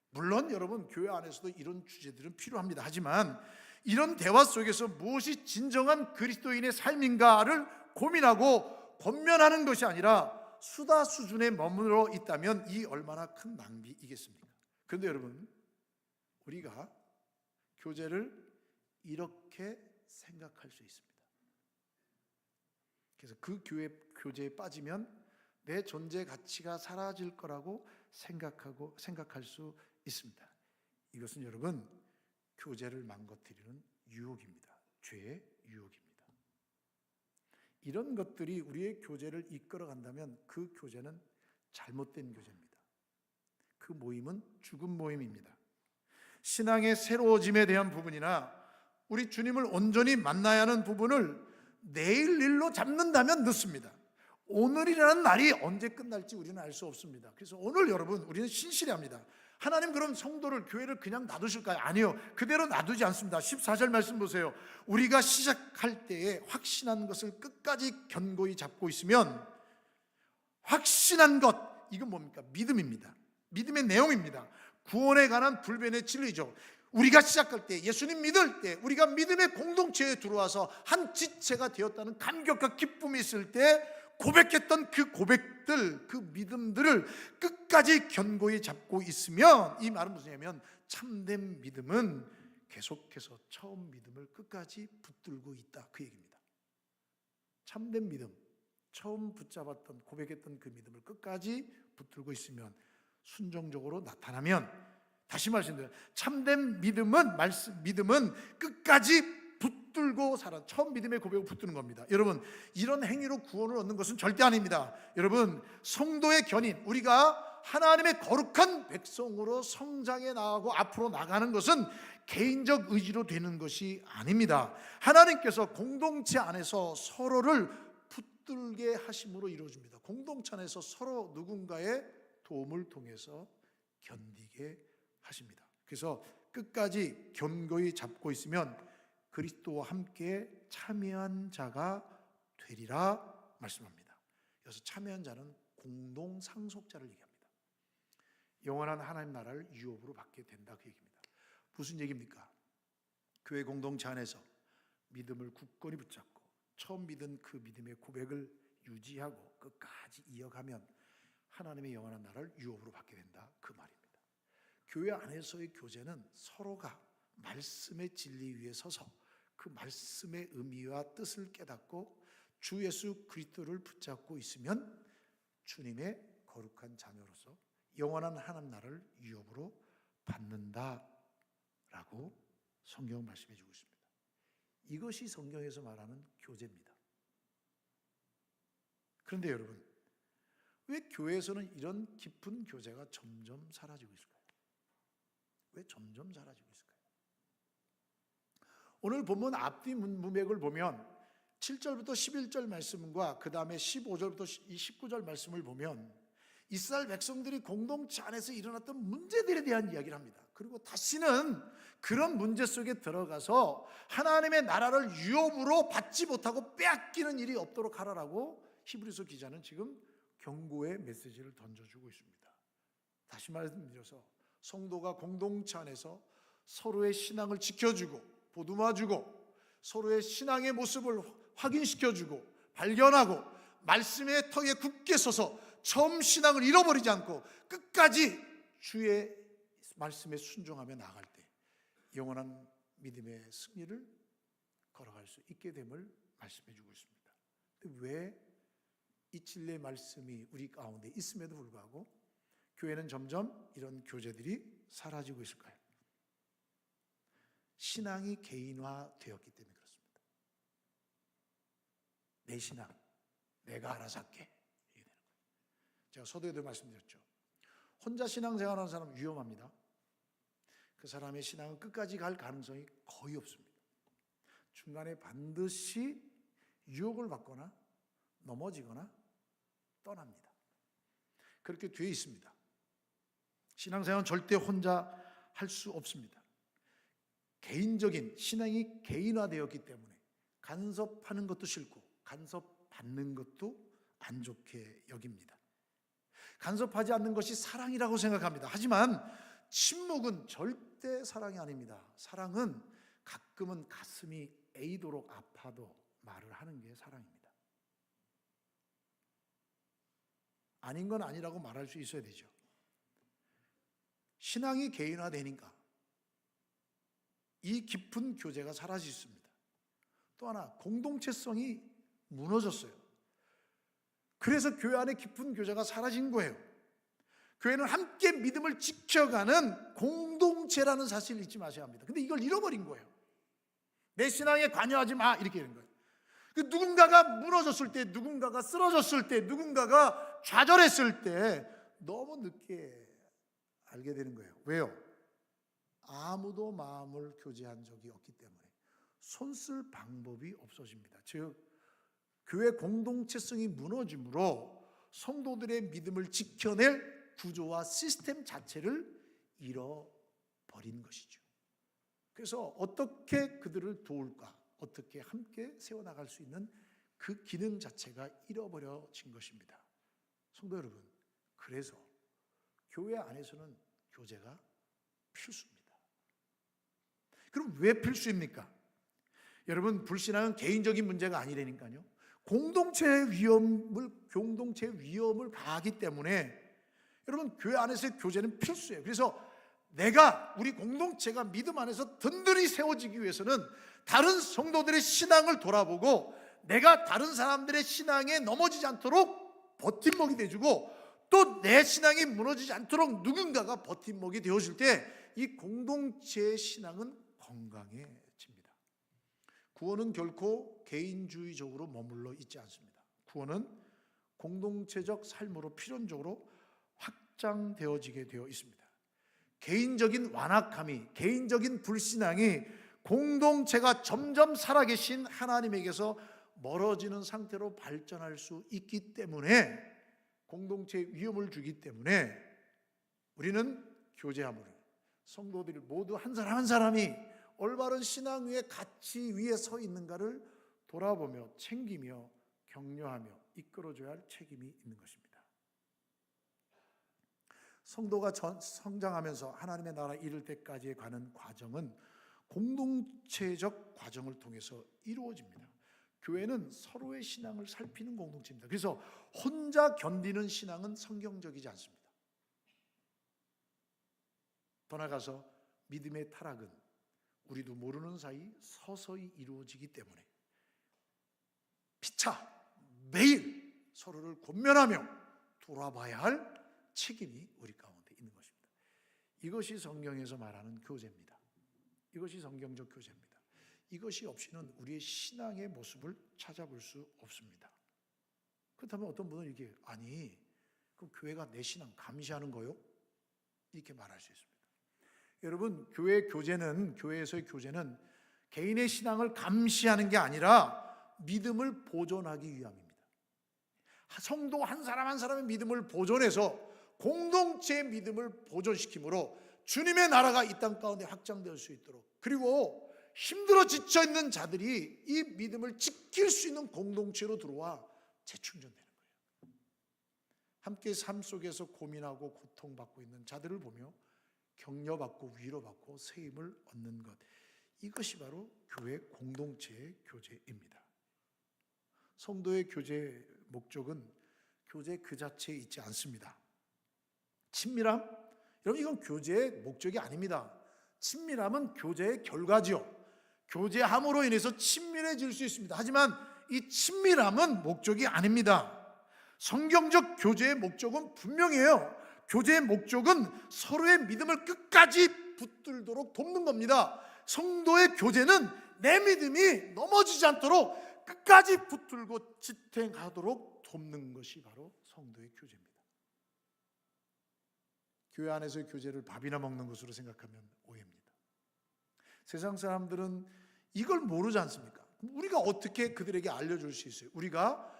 S6: 물론 여러분 교회 안에서도 이런 주제들은 필요합니다. 하지만 이런 대화 속에서 무엇이 진정한 그리스도인의 삶인가를 고민하고 권면하는 것이 아니라 수다 수준에 머물러 있다면 이 얼마나 큰 낭비이겠습니까? 그런데 여러분, 우리가 교제를 이렇게 생각할 수 있습니다. 그래서 그 교제에 빠지면 내 존재 가치가 사라질 거라고 생각할 수 있습니다. 이것은 여러분, 교제를 망가뜨리는 유혹입니다. 죄의 유혹입니다. 이런 것들이 우리의 교제를 이끌어간다면 그 교제는 잘못된 교제입니다. 그 모임은 죽은 모임입니다. 신앙의 새로워짐에 대한 부분이나 우리 주님을 온전히 만나야 하는 부분을 내일 일로 잡는다면 늦습니다. 오늘이라는 날이 언제 끝날지 우리는 알 수 없습니다. 그래서 오늘 여러분, 우리는 신실해야 합니다. 하나님, 그럼 성도를, 교회를 그냥 놔두실까요? 아니요, 그대로 놔두지 않습니다. 14절 말씀 보세요. 우리가 시작할 때에 확신한 것을 끝까지 견고히 잡고 있으면, 확신한 것, 이건 뭡니까? 믿음입니다. 믿음의 내용입니다. 구원에 관한 불변의 진리죠. 우리가 시작할 때, 예수님 믿을 때, 우리가 믿음의 공동체에 들어와서 한 지체가 되었다는 감격과 기쁨이 있을 때 고백했던 그 고백들, 그 믿음들을 끝까지 견고히 잡고 있으면, 이 말은 무슨 얘기냐면 참된 믿음은 계속해서 처음 믿음을 끝까지 붙들고 있다, 그 얘기입니다. 참된 믿음, 처음 붙잡았던, 고백했던 그 믿음을 끝까지 붙들고 있으면, 순종적으로 나타나면, 다시 말씀드려요, 참된 믿음은 끝까지 붙들고 살아. 처음 믿음의 고백을 붙드는 겁니다. 여러분, 이런 행위로 구원을 얻는 것은 절대 아닙니다. 여러분, 성도의 견인, 우리가 하나님의 거룩한 백성으로 성장해 나가고 앞으로 나가는 것은 개인적 의지로 되는 것이 아닙니다. 하나님께서 공동체 안에서 서로를 붙들게 하심으로 이루어집니다. 공동체 안에서 서로 누군가의 도움을 통해서 견디게 하십니다. 그래서 끝까지 견고히 잡고 있으면 그리스도와 함께 참여한 자가 되리라 말씀합니다. 여기서 참여한 자는 공동 상속자를 얘기합니다. 영원한 하나님 나라를 유업으로 받게 된다, 그 얘기입니다. 무슨 얘기입니까? 교회 공동체 안에서 믿음을 굳건히 붙잡고 처음 믿은 그 믿음의 고백을 유지하고 끝까지 이어가면 하나님의 영원한 나라를 유업으로 받게 된다, 그 말입니다. 교회 안에서의 교제는 서로가 말씀의 진리 위에 서서 그 말씀의 의미와 뜻을 깨닫고 주 예수 그리스도를 붙잡고 있으면 주님의 거룩한 자녀로서 영원한 하나님 나라를 유업으로 받는다라고 성경 말씀해 주고 있습니다. 이것이 성경에서 말하는 교제입니다. 그런데 여러분, 왜 교회에서는 이런 깊은 교제가 점점 사라지고 있을까요? 왜 점점 사라지고 있을까요? 오늘 본문 앞뒤 문맥을 보면 7절부터 11절 말씀과 그 다음에 15절부터 19절 말씀을 보면 이스라엘 백성들이 공동체 안에서 일어났던 문제들에 대한 이야기를 합니다. 그리고 다시는 그런 문제 속에 들어가서 하나님의 나라를 유업으로 받지 못하고 빼앗기는 일이 없도록 하라라고 히브리서 기자는 지금 경고의 메시지를 던져주고 있습니다. 다시 말씀드려서 성도가 공동체 안에서 서로의 신앙을 지켜주고 보듬어주고 서로의 신앙의 모습을 확인시켜주고 발견하고 말씀의 터에 굳게 서서 처음 신앙을 잃어버리지 않고 끝까지 주의 말씀에 순종하며 나아갈 때 영원한 믿음의 승리를 걸어갈 수 있게 됨을 말씀해 주고 있습니다. 왜 이 진리의 말씀이 우리 가운데 있음에도 불구하고 교회는 점점 이런 교제들이 사라지고 있을까요? 신앙이 개인화되었기 때문에 그렇습니다. 내 신앙, 내가 알아서 할게. 이게 되는 거예요. 제가 서두에도 말씀드렸죠. 혼자 신앙생활하는 사람은 위험합니다. 그 사람의 신앙은 끝까지 갈 가능성이 거의 없습니다. 중간에 반드시 유혹을 받거나 넘어지거나 떠납니다. 그렇게 되어 있습니다. 신앙생활은 절대 혼자 할 수 없습니다. 개인적인 신앙이 개인화되었기 때문에 간섭하는 것도 싫고 간섭받는 것도 안 좋게 여깁니다. 간섭하지 않는 것이 사랑이라고 생각합니다. 하지만 침묵은 절대 사랑이 아닙니다. 사랑은 가끔은 가슴이 에이도록 아파도 말을 하는 게 사랑입니다. 아닌 건 아니라고 말할 수 있어야 되죠. 신앙이 개인화되니까 이 깊은 교제가 사라졌습니다. 또 하나 공동체성이 무너졌어요. 그래서 교회 안에 깊은 교제가 사라진 거예요. 교회는 함께 믿음을 지켜가는 공동체라는 사실을 잊지 마셔야 합니다. 근데 이걸 잃어버린 거예요. 내 신앙에 관여하지 마 이렇게 되는 거예요. 누군가가 무너졌을 때, 누군가가 쓰러졌을 때, 누군가가 좌절했을 때 너무 늦게 알게 되는 거예요. 왜요? 아무도 마음을 교제한 적이 없기 때문에 손쓸 방법이 없어집니다. 즉 교회 공동체성이 무너짐으로 성도들의 믿음을 지켜낼 구조와 시스템 자체를 잃어버린 것이죠. 그래서 어떻게 그들을 도울까? 어떻게 함께 세워나갈 수 있는 그 기능 자체가 잃어버려진 것입니다. 성도 여러분, 그래서 교회 안에서는 교제가 필수입니다. 그럼 왜 필수입니까? 여러분, 불신앙은 개인적인 문제가 아니라니까요. 공동체의 위험을 가하기 때문에 여러분, 교회 안에서의 교제는 필수예요. 그래서 우리 공동체가 믿음 안에서 든든히 세워지기 위해서는 다른 성도들의 신앙을 돌아보고 내가 다른 사람들의 신앙에 넘어지지 않도록 버팀목이 되어주고 또 내 신앙이 무너지지 않도록 누군가가 버팀목이 되어줄 때 이 공동체의 신앙은 건강해집니다. 구원은 결코 개인주의적으로 머물러 있지 않습니다. 구원은 공동체적 삶으로 필연적으로 확장되어지게 되어 있습니다. 개인적인 완악함이, 개인적인 불신앙이 공동체가 점점 살아계신 하나님에게서 멀어지는 상태로 발전할 수 있기 때문에, 공동체에 위험을 주기 때문에 우리는 교제함으로 성도들이 모두 한 사람 한 사람이 올바른 신앙 위에 가치 위에 서 있는가를 돌아보며 챙기며 격려하며 이끌어줘야 할 책임이 있는 것입니다. 성도가 성장하면서 하나님의 나라 이룰 때까지에 가는 과정은 공동체적 과정을 통해서 이루어집니다. 교회는 서로의 신앙을 살피는 공동체입니다. 그래서 혼자 견디는 신앙은 성경적이지 않습니다. 더 나아가서 믿음의 타락은 우리도 모르는 사이 서서히 이루어지기 때문에 피차 매일 서로를 권면하며 돌아봐야 할 책임이 우리 가운데 있는 것입니다. 이것이 성경에서 말하는 교제입니다. 이것이 성경적 교제입니다. 이것이 없이는 우리의 신앙의 모습을 찾아볼 수 없습니다. 그렇다면 어떤 분은 이렇게, 아니 그럼 교회가 내 신앙 감시하는 거요? 이렇게 말할 수 있습니다. 여러분, 교회에서의 교제는 개인의 신앙을 감시하는 게 아니라 믿음을 보존하기 위함입니다. 성도 한 사람 한 사람의 믿음을 보존해서 공동체의 믿음을 보존시키므로 주님의 나라가 이 땅 가운데 확장될 수 있도록, 그리고 힘들어 지쳐 있는 자들이 이 믿음을 지킬 수 있는 공동체로 들어와 재충전되는 거예요. 함께 삶 속에서 고민하고 고통받고 있는 자들을 보며 격려받고 위로받고 새 힘을 얻는 것, 이것이 바로 교회 공동체의 교제입니다. 성도의 교제 목적은 교제 그 자체에 있지 않습니다. 친밀함? 여러분, 이건 교제의 목적이 아닙니다. 친밀함은 교제의 결과지요. 교제함으로 인해서 친밀해질 수 있습니다. 하지만 이 친밀함은 목적이 아닙니다. 성경적 교제의 목적은 분명해요. 교제의 목적은 서로의 믿음을 끝까지 붙들도록 돕는 겁니다. 성도의 교제는 내 믿음이 넘어지지 않도록 끝까지 붙들고 지탱하도록 돕는 것이 바로 성도의 교제입니다. 교회 안에서의 교제를 밥이나 먹는 것으로 생각하면 오해입니다. 세상 사람들은 이걸 모르지 않습니까? 우리가 어떻게 그들에게 알려줄 수 있어요? 우리가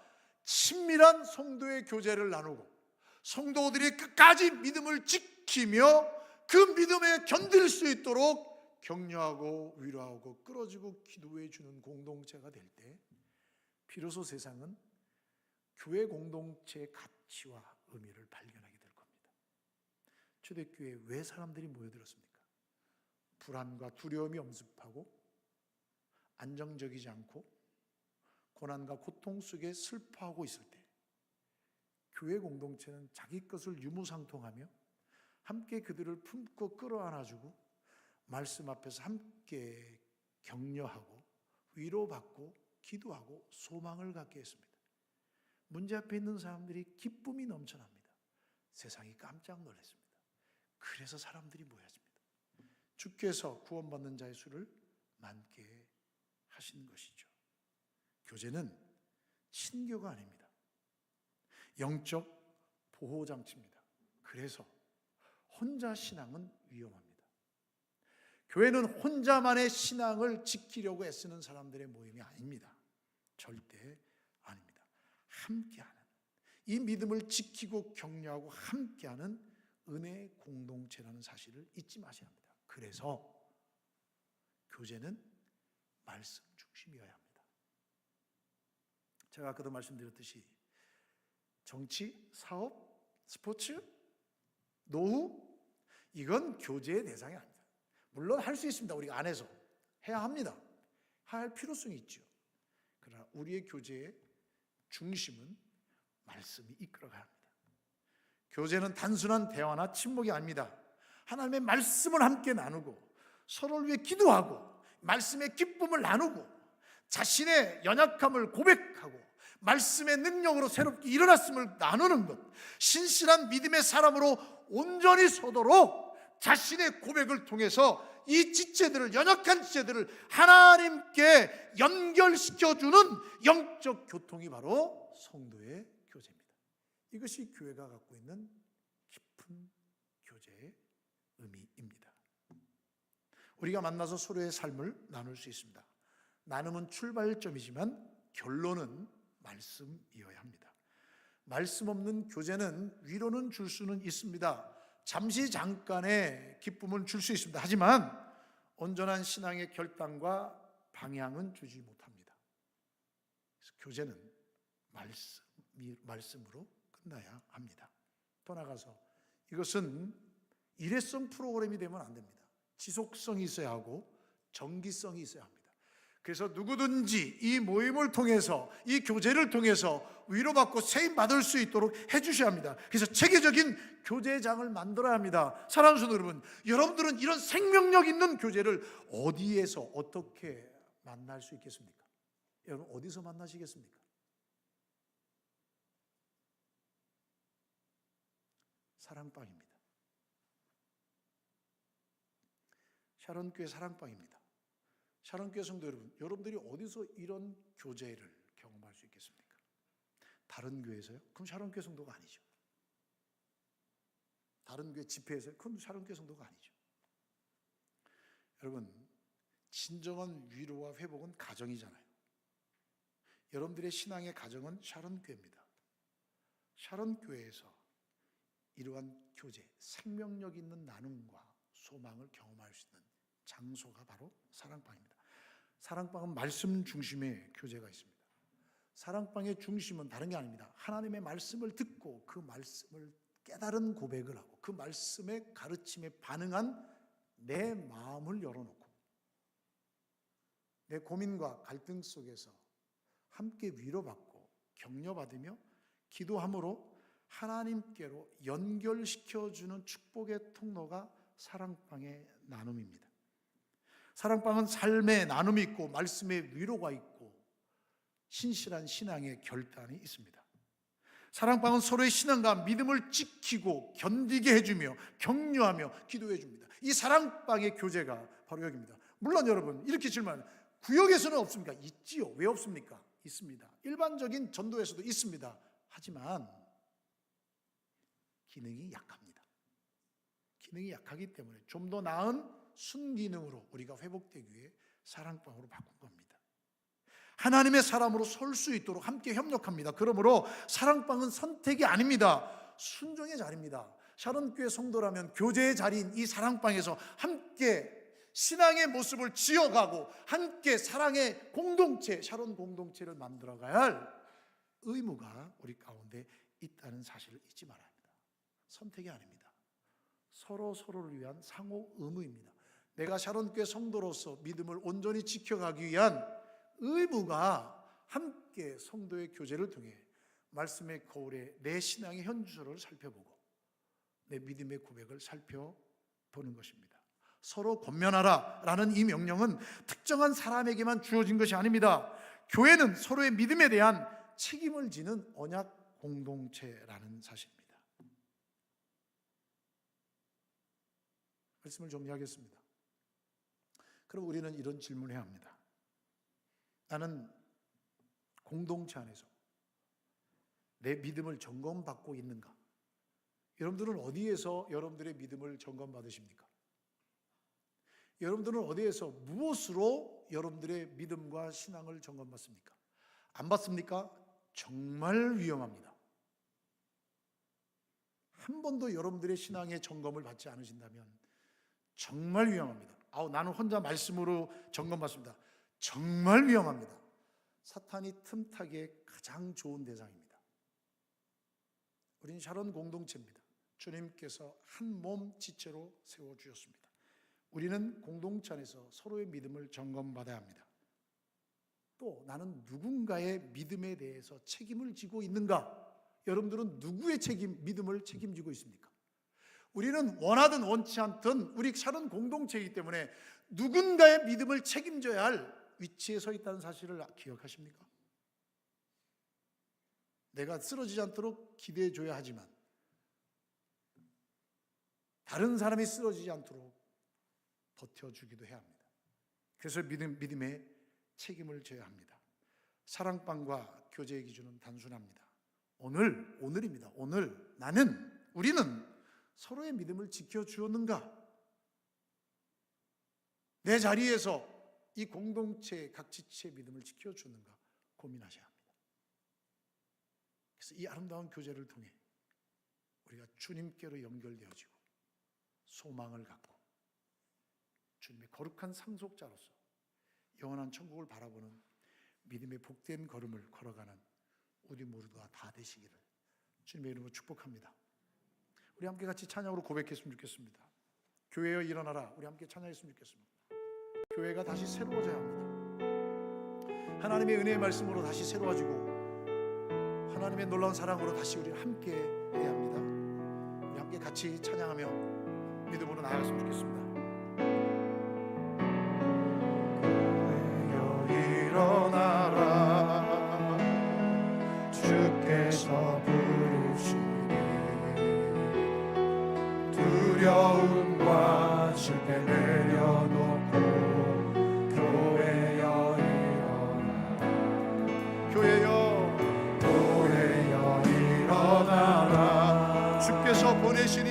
S6: 친밀한 성도의 교제를 나누고 성도들이 끝까지 믿음을 지키며 그 믿음에 견딜 수 있도록 격려하고 위로하고 끌어주고 기도해 주는 공동체가 될 때 비로소 세상은 교회 공동체의 가치와 의미를 발견하게 될 겁니다. 초대교회에 왜 사람들이 모여들었습니까? 불안과 두려움이 엄습하고 안정적이지 않고 고난과 고통 속에 슬퍼하고 있을 때 교회 공동체는 자기 것을 유무상통하며 함께 그들을 품고 끌어안아주고 말씀 앞에서 함께 격려하고 위로받고 기도하고 소망을 갖게 했습니다. 문제 앞에 있는 사람들이 기쁨이 넘쳐납니다. 세상이 깜짝 놀랐습니다. 그래서 사람들이 모여집니다. 주께서 구원받는 자의 수를 많게 하신 것이죠. 교제는 친교가 아닙니다. 영적 보호장치입니다. 그래서 혼자 신앙은 위험합니다. 교회는 혼자만의 신앙을 지키려고 애쓰는 사람들의 모임이 아닙니다. 절대 아닙니다. 함께하는, 이 믿음을 지키고 격려하고 함께하는 은혜의 공동체라는 사실을 잊지 마셔야 합니다. 그래서 교제는 말씀 중심이어야 합니다. 제가 아까도 말씀드렸듯이 정치, 사업, 스포츠, 노후, 이건 교제의 대상이 아닙니다. 물론 할 수 있습니다. 우리가 안에서 해야 합니다. 할 필요성이 있죠. 그러나 우리의 교제의 중심은 말씀이 이끌어가야 합니다. 교제는 단순한 대화나 침묵이 아닙니다. 하나님의 말씀을 함께 나누고 서로를 위해 기도하고 말씀의 기쁨을 나누고 자신의 연약함을 고백하고 말씀의 능력으로 새롭게 일어났음을 나누는 것, 신실한 믿음의 사람으로 온전히 서도록 자신의 고백을 통해서 이 지체들을, 연약한 지체들을 하나님께 연결시켜주는 영적 교통이 바로 성도의 교제입니다. 이것이 교회가 갖고 있는 깊은 교제의 의미입니다. 우리가 만나서 서로의 삶을 나눌 수 있습니다. 나눔은 출발점이지만 결론은 말씀이어야 합니다. 말씀 없는 교제는 위로는 줄 수는 있습니다. 잠시 잠깐의 기쁨은 줄 수 있습니다. 하지만 온전한 신앙의 결단과 방향은 주지 못합니다. 그래서 교제는 말씀으로 끝나야 합니다. 더 나아가서 이것은 일회성 프로그램이 되면 안 됩니다. 지속성이 있어야 하고 정기성이 있어야 합니다. 그래서 누구든지 이 모임을 통해서, 이 교제를 통해서 위로받고 세임받을 수 있도록 해주셔야 합니다. 그래서 체계적인 교제장을 만들어야 합니다. 사랑하는 성도 여러분, 여러분들은 이런 생명력 있는 교제를 어디에서 어떻게 만날 수 있겠습니까? 여러분 어디서 만나시겠습니까? 사랑방입니다. 샤론교회 사랑방입니다. 샤론교회 성도 여러분, 여러분들이 어디서 이런 교제를 경험할 수 있겠습니까? 다른 교회에서요? 그럼 샤론교회 성도가 아니죠. 다른 교회 집회에서요? 그럼 샤론교회 성도가 아니죠. 여러분, 진정한 위로와 회복은 가정이잖아요. 여러분들의 신앙의 가정은 샤론교회입니다. 샤론교회에서 이러한 교제, 생명력 있는 나눔과 소망을 경험할 수 있는 장소가 바로 사랑방입니다. 사랑방은 말씀 중심의 교제가 있습니다. 사랑방의 중심은 다른 게 아닙니다. 하나님의 말씀을 듣고 그 말씀을 깨달은 고백을 하고 그 말씀의 가르침에 반응한 내 마음을 열어놓고 내 고민과 갈등 속에서 함께 위로받고 격려받으며 기도함으로 하나님께로 연결시켜주는 축복의 통로가 사랑방의 나눔입니다. 사랑방은 삶의 나눔이 있고 말씀의 위로가 있고 신실한 신앙의 결단이 있습니다. 사랑방은 서로의 신앙과 믿음을 지키고 견디게 해주며 격려하며 기도해 줍니다. 이 사랑방의 교제가 바로 여기입니다. 물론 여러분 이렇게 질문하면 구역에서는 없습니까? 있지요. 왜 없습니까? 있습니다. 일반적인 전도에서도 있습니다. 하지만 기능이 약합니다. 기능이 약하기 때문에 좀 더 나은 순기능으로 우리가 회복되기 위해 사랑방으로 바꾼 겁니다. 하나님의 사람으로 설 수 있도록 함께 협력합니다. 그러므로 사랑방은 선택이 아닙니다. 순종의 자리입니다. 샤론교회 성도라면 교제의 자리인 이 사랑방에서 함께 신앙의 모습을 지어가고 함께 사랑의 공동체, 샤론 공동체를 만들어가야 할 의무가 우리 가운데 있다는 사실을 잊지 말아야 합니다. 선택이 아닙니다. 서로를 위한 상호 의무입니다. 내가 샤론교회 성도로서 믿음을 온전히 지켜가기 위한 의무가 함께 성도의 교제를 통해 말씀의 거울에 내 신앙의 현주소를 살펴보고 내 믿음의 고백을 살펴보는 것입니다. 서로 권면하라 라는 이 명령은 특정한 사람에게만 주어진 것이 아닙니다. 교회는 서로의 믿음에 대한 책임을 지는 언약 공동체라는 사실입니다. 말씀을 정리하겠습니다. 그럼 우리는 이런 질문을 해야 합니다. 나는 공동체 안에서 내 믿음을 점검받고 있는가? 여러분들은 어디에서 여러분들의 믿음을 점검받으십니까? 여러분들은 어디에서 무엇으로 여러분들의 믿음과 신앙을 점검받습니까? 안 받습니까? 정말 위험합니다. 한 번도 여러분들의 신앙의 점검을 받지 않으신다면 정말 위험합니다. 나는 혼자 말씀으로 점검받습니다. 정말 위험합니다. 사탄이 틈타기에 가장 좋은 대상입니다. 우린 샤론 공동체입니다. 주님께서 한 몸 지체로 세워주셨습니다. 우리는 공동체 안에서 서로의 믿음을 점검받아야 합니다. 또 나는 누군가의 믿음에 대해서 책임을 지고 있는가? 여러분들은 누구의 믿음을 책임지고 있습니까? 우리는 원하든 원치 않든 우리 샤론 공동체이기 때문에 누군가의 믿음을 책임져야 할 위치에 서 있다는 사실을 기억하십니까? 내가 쓰러지지 않도록 기대해 줘야 하지만 다른 사람이 쓰러지지 않도록 버텨주기도 해야 합니다. 그래서 믿음의 책임을 져야 합니다. 사랑방과 교제의 기준은 단순합니다. 오늘입니다. 우리는 서로의 믿음을 지켜주었는가? 내 자리에서 이 공동체의 각 지체의 믿음을 지켜주는가 고민하셔야 합니다. 그래서 이 아름다운 교제를 통해 우리가 주님께로 연결되어지고 소망을 갖고 주님의 거룩한 상속자로서 영원한 천국을 바라보는 믿음의 복된 걸음을 걸어가는 우리 모두가 다 되시기를 주님의 이름으로 축복합니다. 우리 함께 같이 찬양으로 고백했으면 좋겠습니다. 교회여 일어나라. 우리 함께 찬양했으면 좋겠습니다. 교회가 다시 새로워져야 합니다. 하나님의 은혜의 말씀으로 다시 새로워지고 하나님의 놀라운 사랑으로 다시 우리 함께 해야 합니다. 우리 함께 같이 찬양하며 믿음으로 나아갔으면 좋겠습니다.
S3: 교회여 일어나라. 주께서 부르시니 두려움과 실패 내려놓고 교회여 일어나라. 교회여 일어나라.
S6: 주께서 보내시니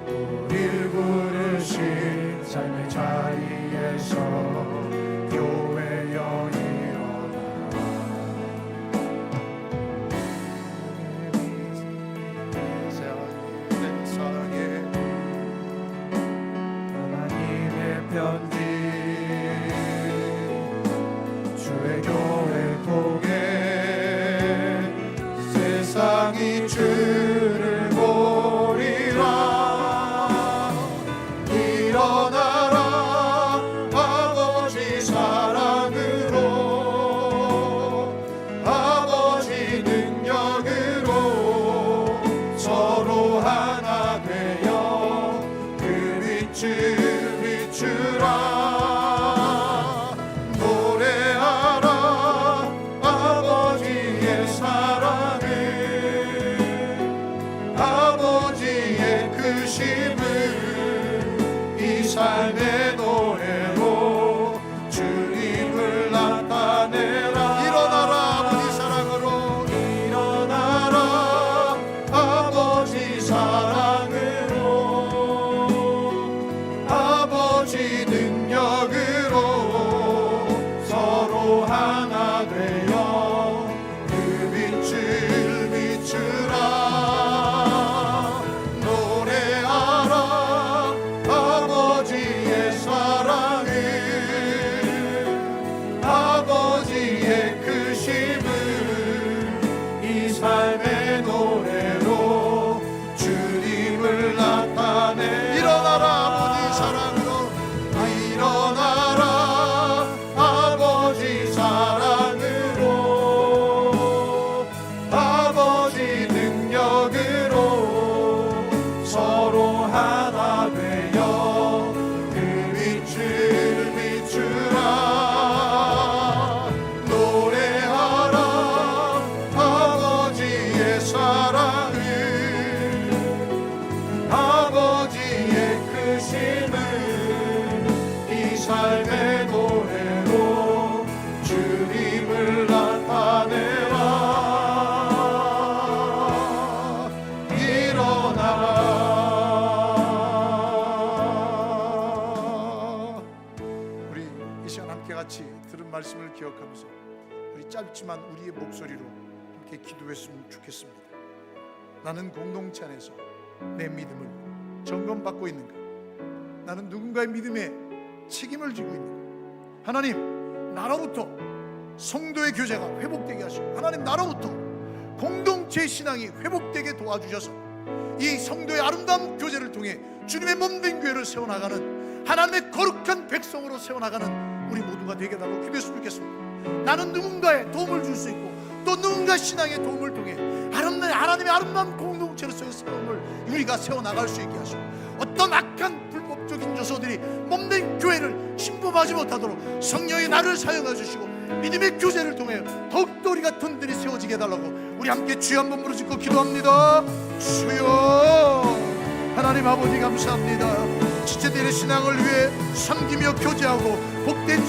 S3: 우릴 부르신 삶의 자리에서 교회여 일어나라.
S6: 세상에
S3: 하나님의 편지 주의 교회 통해 세상이 주를 보리라. 일어나라.
S6: 빛을 비추라 노래하라 아버지의 사랑을 아버지의 크심을 이 삶의 노래로 주님을 나타내라 일어나라 아버지 사랑으로 일어나라 아버지 사랑으로 아버지 능력으로 서로 하나 되어 그 빛을 비추라 노래하라 아버지의 사랑을 아버지의 크심을 이 삶의 노래로 주님을 나타내 일어나라 아버지 사랑으로 일어나라 아버지 사랑으로 아버지 능력으로 서로 하나 되어 그 빛을 비추라 노래하라 아버지의 사랑을 아버지의 크심을 이 삶의 노래로 주님을 나타내라 일어나라 우리 이 시간 함께 같이 들은 말씀을 기억하면서 우리 짧지만 우리의 목소리로 함께 기도했으면 좋겠습니다. 나는 공동체 안에서 내 믿음을 점검받고 있는가? 나는 누군가의 믿음에 책임을 지고 있는가? 하나님 나로부터 성도의 교제가 회복되게 하시고 하나님 나로부터 공동체의 신앙이 회복되게 도와주셔서 이 성도의 아름다운 교제를 통해 주님의 몸된 교회를 세워나가는 하나님의 거룩한 백성으로 세워나가는 우리 모두가 되게 달라고 기도했으면 좋겠습니다. 나는 누군가의 도움을 줄 수 있고 또 누군가 신앙의 도움을 통해 하나님의 아름다운 공동체로서의 세움을 우리가 세워나갈 수 있게 하시고 어떤 악한 불법적인 요소들이 몸된 교회를 침범하지 못하도록 성령의 나를 사용해 주시고 믿음의 교제를 통해 더욱더 우리 같은 들이 세워지게 해달라고 우리 함께 주여 한 번 부르짖고 기도합니다. 주여 하나님 아버지 감사합니다. 지체들의 신앙을 위해 섬기며 교제하고 복된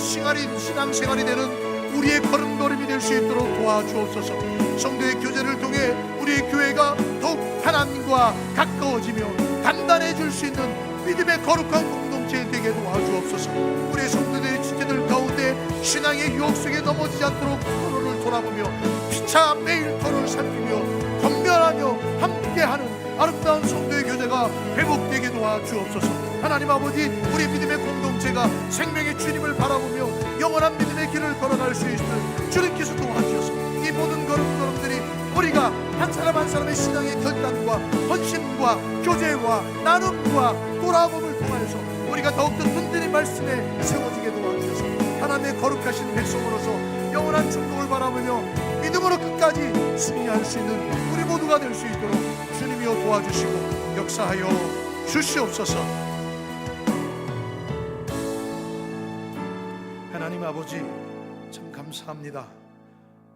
S6: 신앙생활이 되는 우리의 걸음걸음이 될 수 있도록 도와주옵소서. 성도의 교제를 통해 우리의 교회가 더욱 하나님과 가까워지며 단단해질 수 있는 믿음의 거룩한 공동체 되게 도와주옵소서. 우리의 성도들의 지체들 가운데 신앙의 유혹 속에 넘어지지 않도록 서로를 돌아보며 피차 매일 서로를 살피며 건면하며 함께하는 아름다운 성도의 교제가 회복되게 도와주옵소서. 하나님 아버지 우리 믿음의 공동체가 생명의 주님을 바라보며 영원한 믿음의 길을 걸어갈 수 있을 주님께서 도와주셔서 이 모든 걸음걸음들이 우리가 한 사람 한 사람의 신앙의 결단과 헌신과 교제와 나눔과 돌아봄을 통하여서 우리가 더욱더 든든히 말씀에 세워지게 도와주셔서 하나님의 거룩하신 백성으로서 영원한 천국을 바라보며 믿음으로 끝까지 승리할 수 있는 우리 모두가 될 수 있도록 주님이여 도와주시고 역사하여 주시옵소서. 하나님 아버지 참 감사합니다.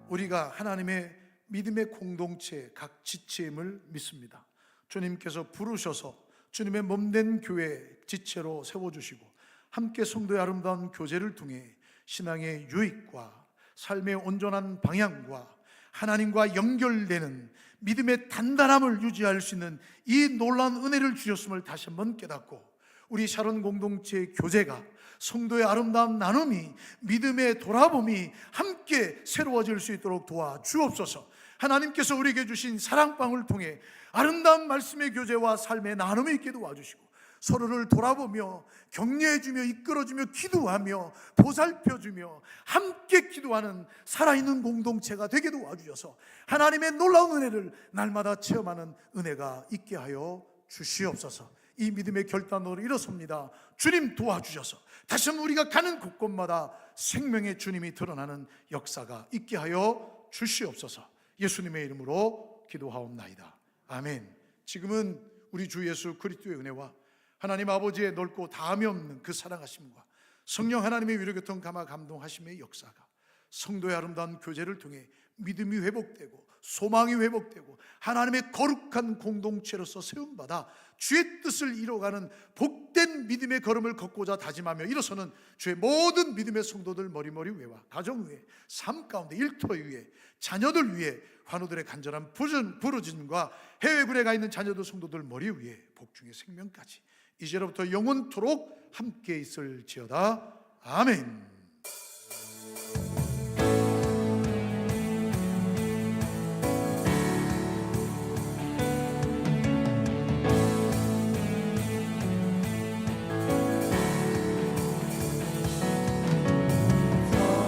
S6: 우리가 하나님의 믿음의 공동체 각 지체임을 믿습니다. 주님께서 부르셔서 주님의 몸된 교회 지체로 세워주시고 함께 성도의 아름다운 교제를 통해 신앙의 유익과 삶의 온전한 방향과 하나님과 연결되는 믿음의 단단함을 유지할 수 있는 이 놀라운 은혜를 주셨음을 다시 한번 깨닫고 우리 샤론 공동체의 교제가 성도의 아름다운 나눔이 믿음의 돌아봄이 함께 새로워질 수 있도록 도와주옵소서. 하나님께서 우리에게 주신 사랑방을 통해 아름다운 말씀의 교제와 삶의 나눔이 있게 도와주시고 서로를 돌아보며 격려해주며 이끌어주며 기도하며 보살펴주며 함께 기도하는 살아있는 공동체가 되게 도와주셔서 하나님의 놀라운 은혜를 날마다 체험하는 은혜가 있게 하여 주시옵소서. 이 믿음의 결단으로 일어섭니다. 주님 도와주셔서 다시 한번 우리가 가는 곳곳마다 생명의 주님이 드러나는 역사가 있게 하여 주시옵소서. 예수님의 이름으로 기도하옵나이다. 아멘. 지금은 우리 주 예수 그리스도의 은혜와 하나님 아버지의 넓고 다함이 없는 그 사랑하심과 성령 하나님의 위로교통 감화 감동하심의 역사가 성도의 아름다운 교제를 통해 믿음이 회복되고 소망이 회복되고 하나님의 거룩한 공동체로서 세움받아 주의 뜻을 이뤄가는 복된 믿음의 걸음을 걷고자 다짐하며 일어서는 주의 모든 믿음의 성도들 머리머리 위에와 가정 위에 삶 가운데 일터 위에 자녀들 위에 환우들의 간절한 부르짖음과 해외군에 가 있는 자녀들 성도들 머리 위에 복중의 생명까지 이제로부터 영원토록 함께 있을지어다. 아멘.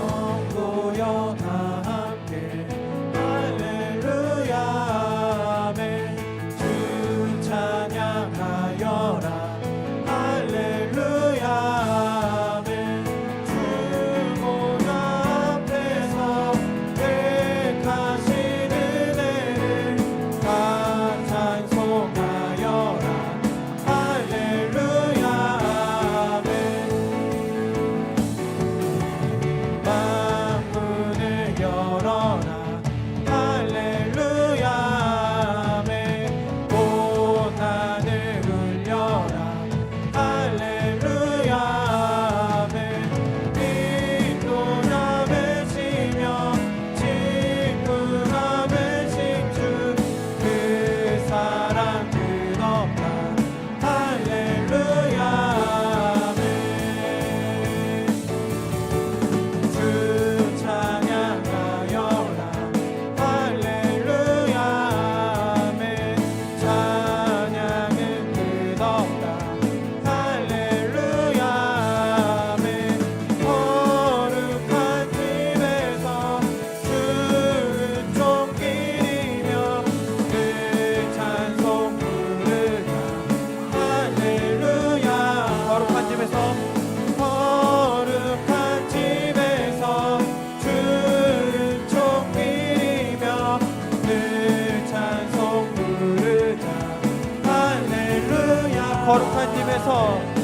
S2: 성도여 다 함께 할렐루야 아멘. 주 찬양하여라 할렐루야 아멘. 주보좌 앞에서 택하신 은혜를 다 찬송하여라 할렐루야 아멘. 만문을 열어라 할렐루야 아멘. 고난을 울려라 할렐루야 아멘. 인도함을 지며 직분함을 신주 그 사랑 끝없다 할렐루야 아멘. 주 찬양하여라 할렐루야 아멘. 찬양은 끝없다 할렐루야 아멘. 거룩한 집에서 주은 종기리며 그 찬송 부르자 할렐루야. 거룩한 집에서 주는 종기리며 늘 찬송 부르자 할렐루야. 거룩한 집에서